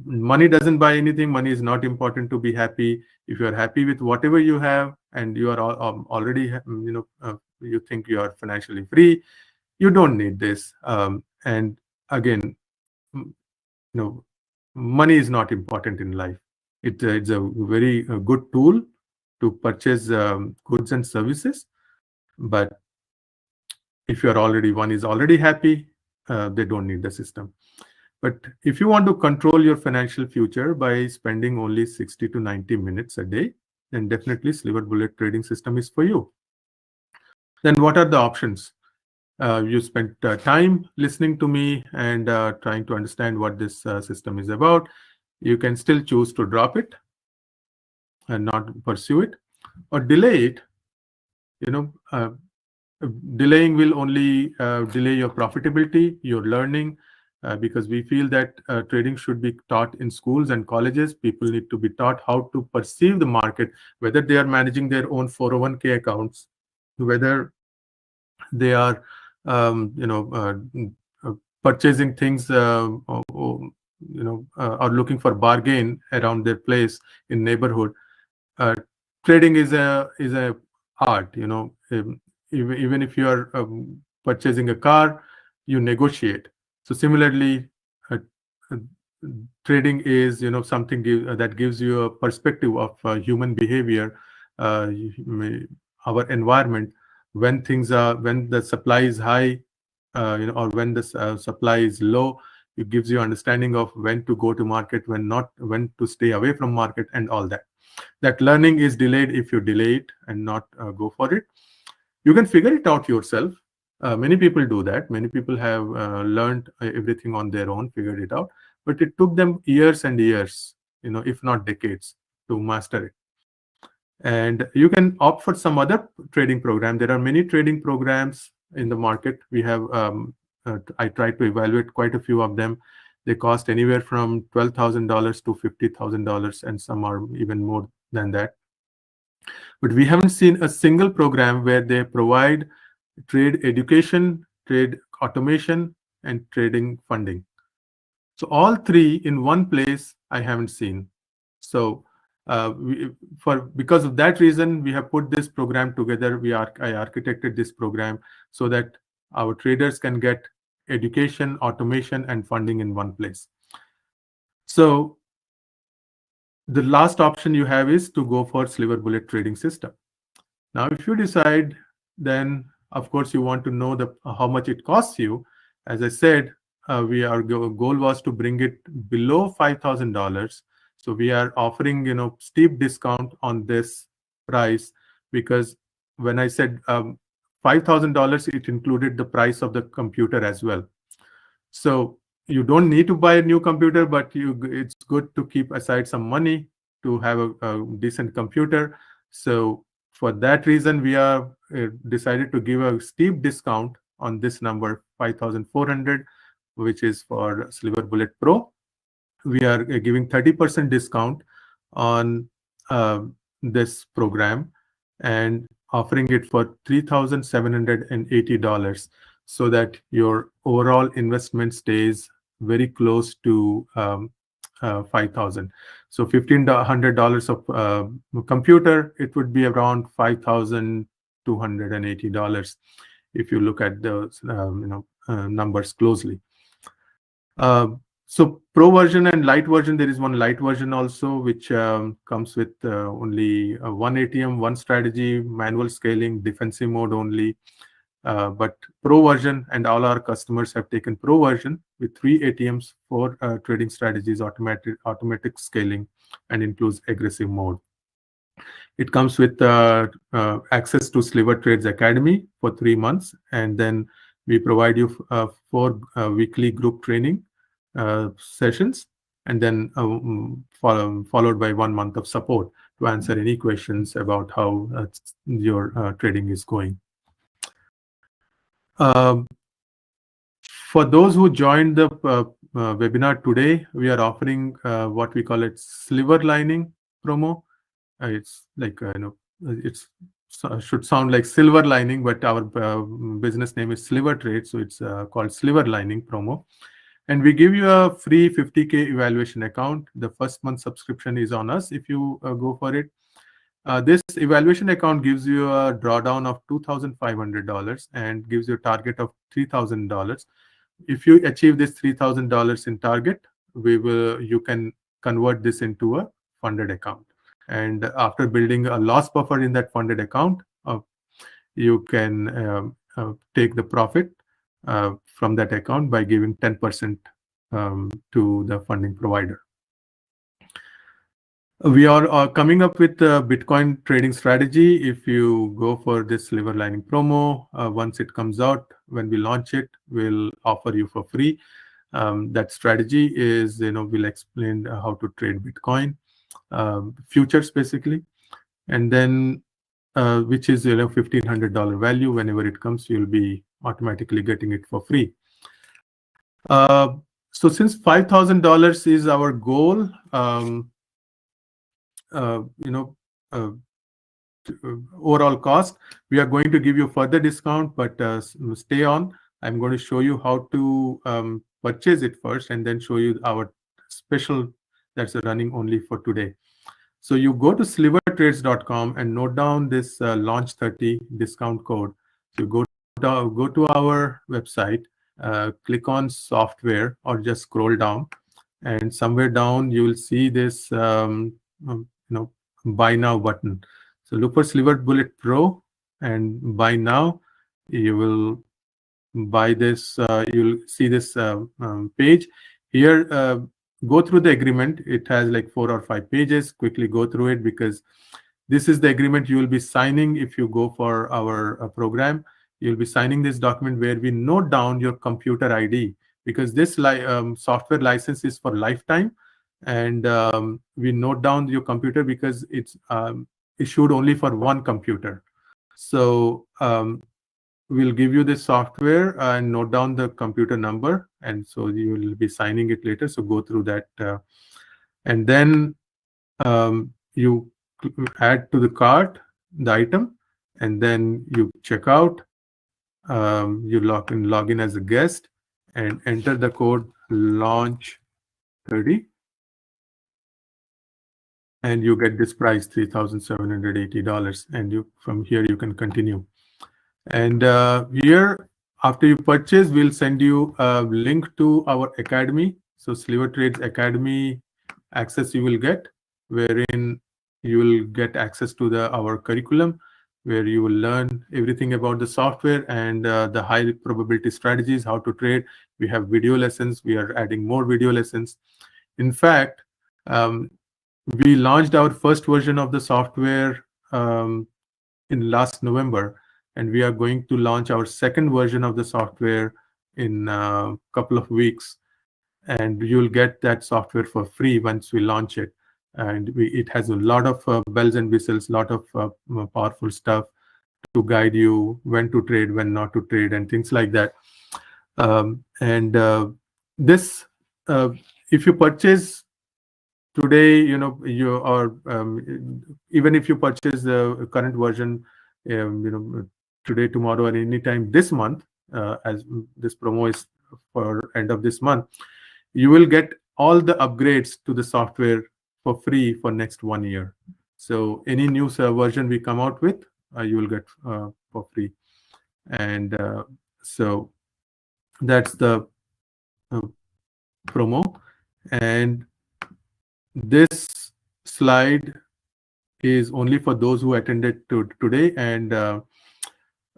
Money doesn't buy anything. Money is not important to be happy. If you are happy with whatever you have and you are already, you think you are financially free, you don't need this. And again, money is not important in life. It's a very good tool to purchase goods and services, but If you're already one is already happy, they don't need the system. But if you want to control your financial future by spending only 60 to 90 minutes a day, then definitely Sliver Bullet Trading System is for you. Then what are the options? You spent time listening to me and trying to understand what this system is about. You can still choose to drop it and not pursue it, or delay it. You know, delaying will only delay your profitability, your learning, because we feel that trading should be taught in schools and colleges. People need to be taught how to perceive the market, whether they are managing their own 401k accounts, whether they are purchasing things or looking for bargain around their place in neighborhood. uh, Trading is a art. Even if you are purchasing a car, you negotiate. So similarly, uh, uh, trading is something that gives you a perspective of human behavior, our environment, when the supply is high, or when the supply is low. It gives you understanding of when to go to market, when to stay away from market, and all that. That learning is delayed if you delay it and not go for it. You can figure it out yourself. Many people do that. Many people have learned everything on their own, figured it out, but it took them years and years, if not decades, to master it. And you can opt for some other trading program. There are many trading programs in the market. We have I tried to evaluate quite a few of them. They cost anywhere from $12,000 to $50,000, and some are even more than that. But we haven't seen a single program where they provide trade education, trade automation, and trading funding. So all three in one place, I haven't seen. So because of that reason, we have put this program together. I architected this program so that our traders can get education, automation, and funding in one place. So the last option you have is to go for Sliver Bullet Trading System. Now, if you decide, then of course you want to know how much it costs you. As I said, our goal was to bring it below $5,000. So we are offering steep discount on this price, because when I said $5,000, it included the price of the computer as well. So you don't need to buy a new computer, but it's good to keep aside some money to have a decent computer. So for that reason, we are decided to give a steep discount on this number, 5,400, which is for Sliver Bullet Pro. We are giving 30% discount on this program and offering it for $3,780, so that your overall investment stays very close to 5,000. So $1,500 of computer, it would be around $5,280 if you look at those numbers closely. So pro version and light version, there is one light version also, which comes with only one ATM, one strategy, manual scaling, defensive mode only. But pro version, and all our customers have taken pro version with 3 ATMs, 4 trading strategies, automatic scaling, and includes aggressive mode. It comes with access to Sliver Trades Academy for 3 months, and then we provide you 4 weekly group training sessions, and then followed by 1 month of support to answer any questions about how your trading is going. For those who joined the webinar today, we are offering what we call it Sliver Lining promo. It's like should sound like silver lining, but our business name is Sliver Trade, so it's called Sliver Lining promo. And we give you a free 50K evaluation account. The first month subscription is on us if you go for it. This evaluation account gives you a drawdown of $2,500 and gives you a target of $3,000. If you achieve this $3,000 in target, you can convert this into a funded account. And after building a loss buffer in that funded account, you can take the profit from that account by giving 10% to the funding provider. We are coming up with a Bitcoin trading strategy. If you go for this Sliver Lining promo, once it comes out, when we launch it, we'll offer you for free. That strategy is, we'll explain how to trade Bitcoin futures basically, and then which is $1,500 value. Whenever it comes, you'll be automatically getting it for free. So since $5,000 is our goal, overall cost, we are going to give you further discount, but stay on. I'm going to show you how to purchase it first, and then show you our special that's running only for today. So you go to slivertrades.com and note down this launch 30 discount code. So you go to our website, click on software, or just scroll down, and somewhere down you will see this buy now button. So look for Sliver Bullet Pro and buy now. You will buy this. You'll see this page here. Go through the agreement. It has like 4 or 5 pages. Quickly go through it, because this is the agreement you will be signing if you go for our program. You'll be signing this document where we note down your computer ID, because this software license is for lifetime, and we note down your computer because it's issued only for one computer. So we'll give you this software and note down the computer number, and so you will be signing it later. So go through that, and then you add to the cart the item, and then you check out. You log in as a guest and enter the code launch 30, and you get this price, $3,780, and from here you can continue. And here, after you purchase, we'll send you a link to our academy. So Sliver Trades Academy access you will get, wherein you will get access to our curriculum, where you will learn everything about the software and the high probability strategies, how to trade. We have video lessons. We are adding more video lessons. In fact, we launched our first version of the software in last November, and we are going to launch our second version of the software in a couple of weeks, and you'll get that software for free once we launch it. And it has a lot of bells and whistles, lot of powerful stuff to guide you when to trade, when not to trade, and things like that. This, if you purchase today, you are even if you purchase the current version, today, tomorrow, or anytime this month, as this promo is for end of this month, you will get all the upgrades to the software for free for next 1 year. So any new version we come out with, you will get for free. And so that's the promo. And this slide is only for those who attended today, and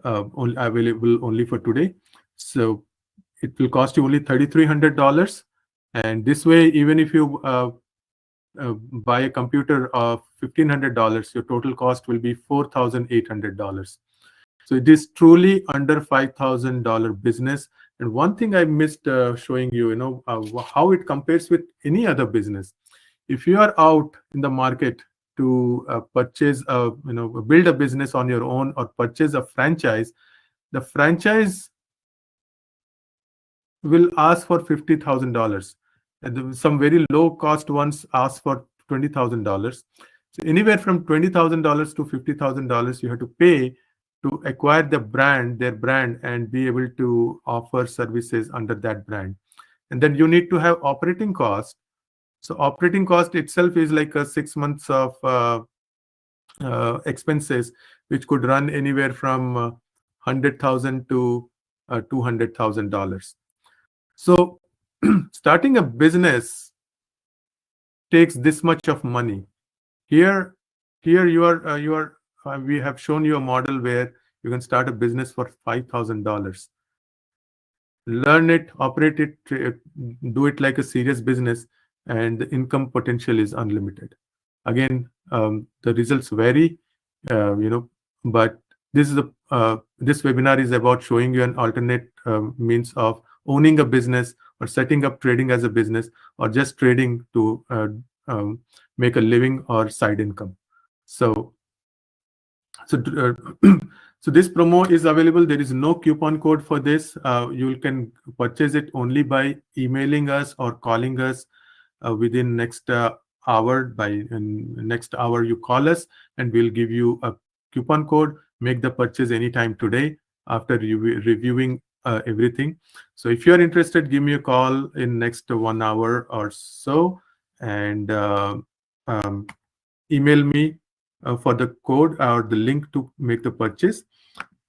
available only for today. So it will cost you only $3,300, and this way, even if you buy a computer of $1,500, your total cost will be $4,800. So it is truly under $5,000 business. And one thing I missed showing you, how it compares with any other business. If you are out in the market to purchase build a business on your own, or purchase a franchise, the franchise will ask for $50,000. Some very low cost ones ask for $20,000. So anywhere from $20,000 to $50,000 you have to pay to acquire their brand, and be able to offer services under that brand. And then you need to have operating cost. So operating cost itself is like 6 months of expenses, which could run anywhere from $100,000 to $200,000. So starting a business takes this much of money. Here we have shown you a model where You can start a business for $5,000. Learn it, operate it, do it like a serious business, and the income potential is unlimited. Again, the results vary, but this webinar is about showing you an alternate means of owning a business, or setting up trading as a business, or just trading to make a living or side income. So so this promo is available. There is no coupon code for this. You can purchase it only by emailing us or calling us within next hour. By next hour, you call us and we'll give you a coupon code. Make the purchase anytime today after reviewing everything. So if you are interested, give me a call in next 1 hour or so, and um, email me for the code or the link to make the purchase,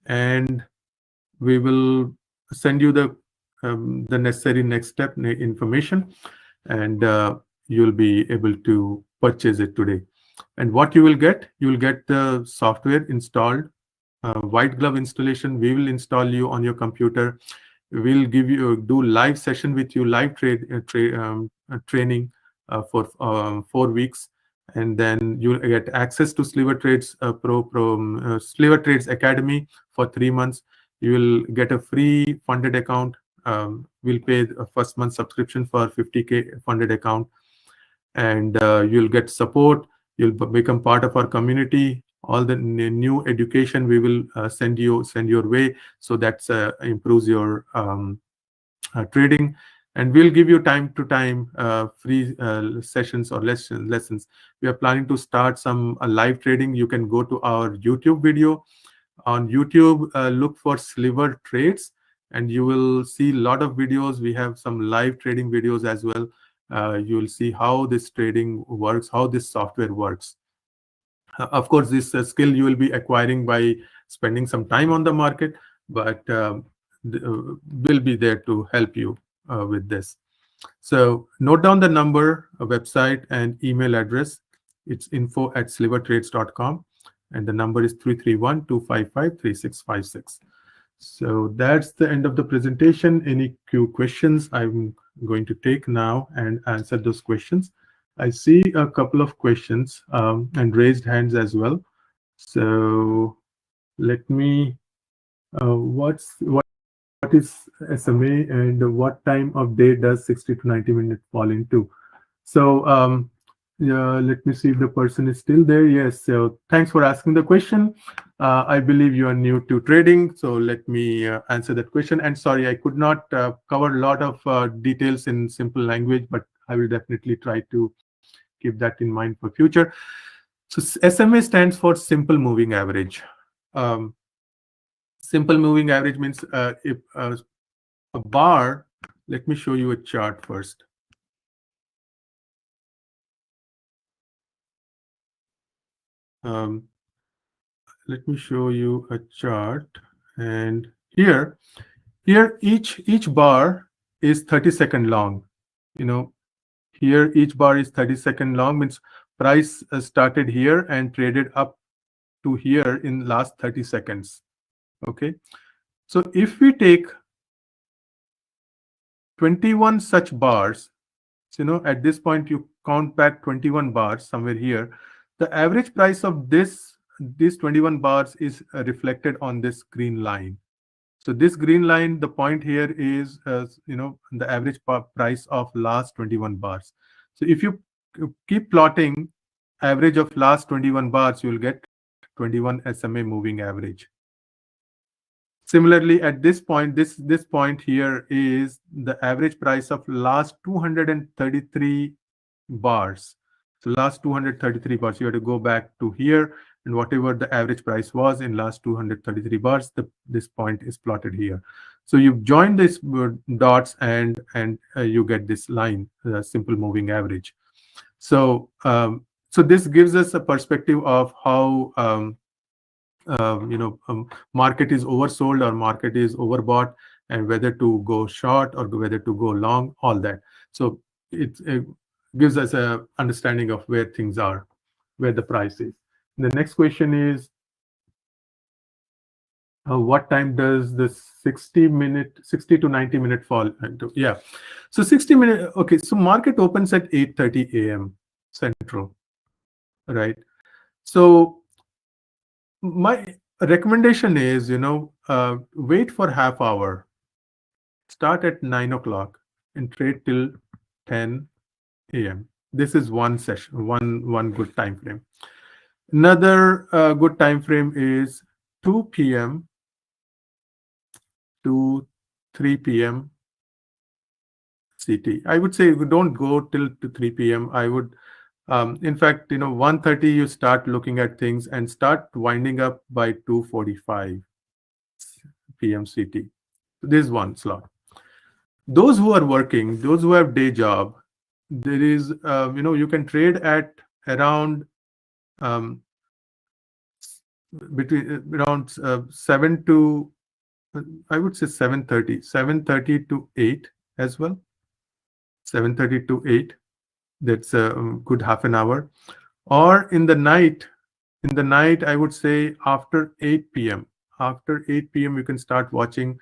and we will send you the necessary next step information, and you'll be able to purchase it today. And what you will get the software installed, white glove installation. We will install you on your computer. We'll do live session with you, live training for 4 weeks, and then you'll get access to Sliver Trades Sliver Trades Academy for 3 months. You will get a free funded account. We'll pay a first month subscription for 50K funded account, and you'll get support. You'll become part of our community. All the new education we will send your way, so that improves your trading. And we'll give you time to time free sessions or lessons. We are planning to start some live trading. You can go to our YouTube video. On YouTube, look for Sliver Trades, and you will see a lot of videos. We have some live trading videos as well. You will see how this trading works, how this software works. Of course, this skill you will be acquiring by spending some time on the market, but we'll be there to help you with this. So note down the number, a website, and email address. It's info@slivertrades.com, and the number is 331-255-3656. So that's the end of the presentation. Any questions I'm going to take now and answer those questions. I see a couple of questions and raised hands as well. So let me, what is SMA, and what time of day does 60 to 90 minutes fall into? So yeah, let me see if the person is still there. Yes, so thanks for asking the question. I believe you are new to trading, so let me answer that question. And sorry, I could not cover a lot of details in simple language, but I will definitely try to keep that in mind for future. So SMA stands for simple moving average. Simple moving average means if a bar, let me show you a chart first. Let me show you a chart, and here each bar is 30-second long. Here each bar is 30-second long, means price started here and traded up to here in last 30 seconds. Okay, so if we take 21 such bars, so, at this point you count back 21 bars somewhere here, the average price of these 21 bars is reflected on this green line. So this green line, the point here is the average price of last 21 bars. So if you keep plotting average of last 21 bars, you will get 21 SMA moving average. Similarly, at this point, this point here is the average price of last 233 bars. So last 233 bars, you have to go back to here, and whatever the average price was in last 233 bars, this point is plotted here. So you join these dots, and you get this line, simple moving average. So so this gives us a perspective of how market is oversold or market is overbought, and whether to go short or whether to go long, all that. So it gives us a understanding of where things are, where the price is. The next question is, What time does the 60 to 90-minute fall into? Yeah, so 60-minute. Okay, so market opens at 8:30 a.m. Central, right? So my recommendation is, wait for half hour, start at 9 o'clock and trade till 10 a.m. This is one session, one good time frame. Another good time frame is 2 p.m. to 3 p.m. CT. I would say don't go till to 3 p.m. I would, in fact, 1:30 you start looking at things and start winding up by 2:45 p.m. CT. This is one slot. Those who are working, those who have day job, there is, you can trade at around um, between around 7 to, I would say 7:30 to 8 as well. 7:30 to 8. That's a good half an hour. Or in the night, I would say after 8 p.m. After 8 p.m. you can start watching.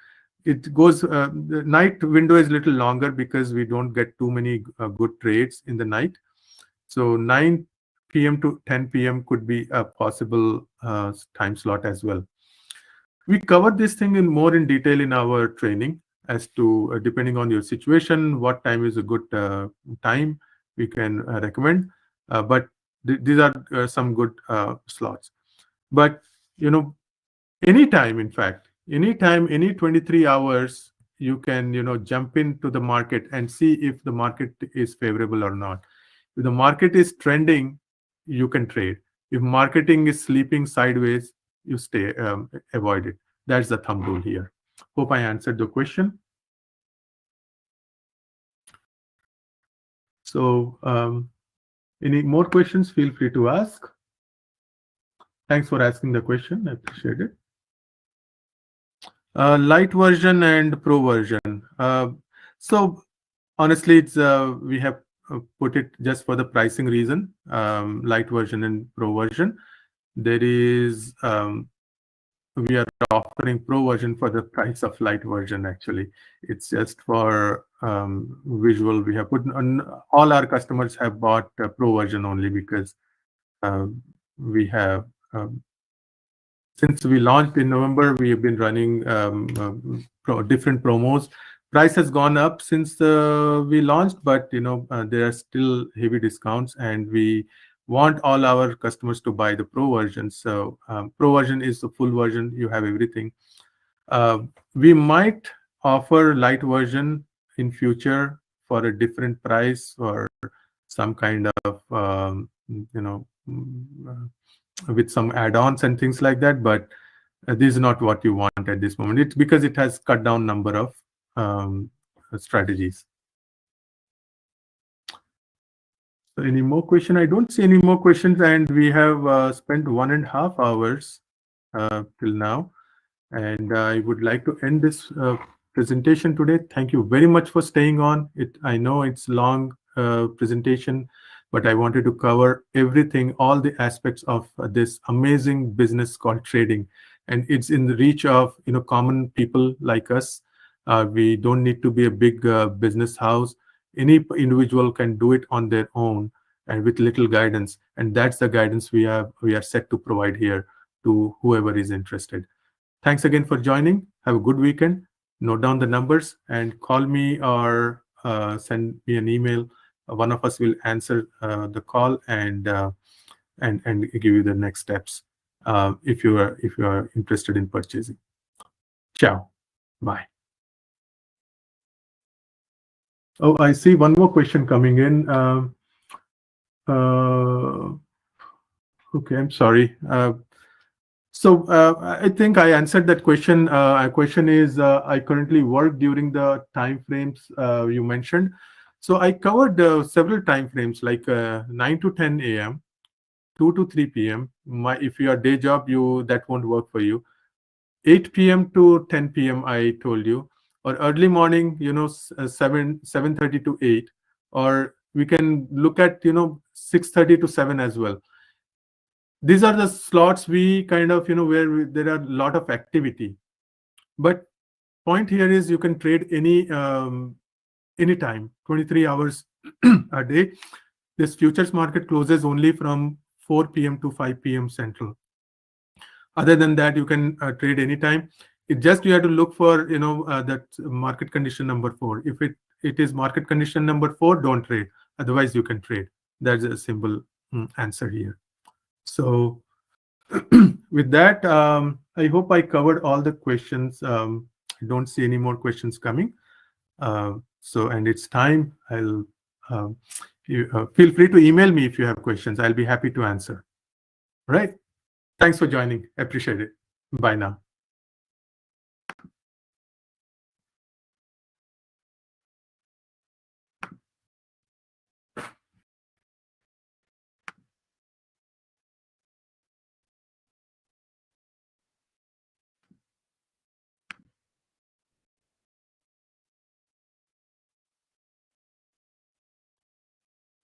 It goes, the night window is a little longer because we don't get too many good trades in the night. So 9 p.m. to 10 p.m. could be a possible time slot as well. We covered this thing in more in detail in our training as to, depending on your situation, what time is a good time we can recommend. But these are some good slots. But anytime, in fact, anytime, any 23 hours, you can jump into the market and see if the market is favorable or not. If the market is trending, you can trade. If marketing is sleeping sideways, you stay, avoid it. That's the thumb rule here. Hope I answered the question. So any more questions, feel free to ask. Thanks for asking the question. I appreciate it. Light version and pro version. So honestly, it's we have put it just for the pricing reason. Light version and pro version. There is, we are offering pro version for the price of light version. Actually, it's just for visual. We have put on, all our customers have bought pro version only because we have, since we launched in November, we have been running different promos. Price has gone up since we launched, but there are still heavy discounts, and we want all our customers to buy the pro version. So pro version is the full version. You have everything. We might offer light version in future for a different price or some kind of with some add-ons and things like that, but this is not what you want at this moment. It's because it has cut down number of strategies. So any more question? I don't see any more questions, and we have spent 1.5 hours till now, and I would like to end this presentation today. Thank you very much for staying on. I know it's long presentation, but I wanted to cover everything, all the aspects of this amazing business called trading, and it's in the reach of common people like us. We don't need to be a big business house. Any individual can do it on their own and with little guidance, and that's the guidance we are set to provide here to whoever is interested. Thanks again for joining. Have a good weekend. Note down the numbers and call me or send me an email. One of us will answer the call and give you the next steps if you are interested in purchasing. Ciao. Bye. Oh, I see one more question coming in. Okay, I'm sorry. So I think I answered that question. Question is, I currently work during the time frames you mentioned. So I covered several time frames like 9 to 10 a.m., 2 to 3 p.m. If you are day job, that won't work for you. 8 p.m. to 10 p.m. I told you, or early morning, 7:30 to 8, or we can look at 6:30 to 7 as well. these are the slots we kind of, where there are a lot of activity. But point here is you can trade anytime, 23 hours a day. This futures market closes only from 4 p.m. to 5 p.m. Central. Other than that, you can trade anytime. It just you have to look for that market condition number 4. If it is market condition number 4, don't trade. Otherwise, you can trade. That's a simple answer here. So with that, I hope I covered all the questions. I don't see any more questions coming. And it's time. I'll feel free to email me if you have questions. I'll be happy to answer. All right. Thanks for joining. Appreciate it. Bye now.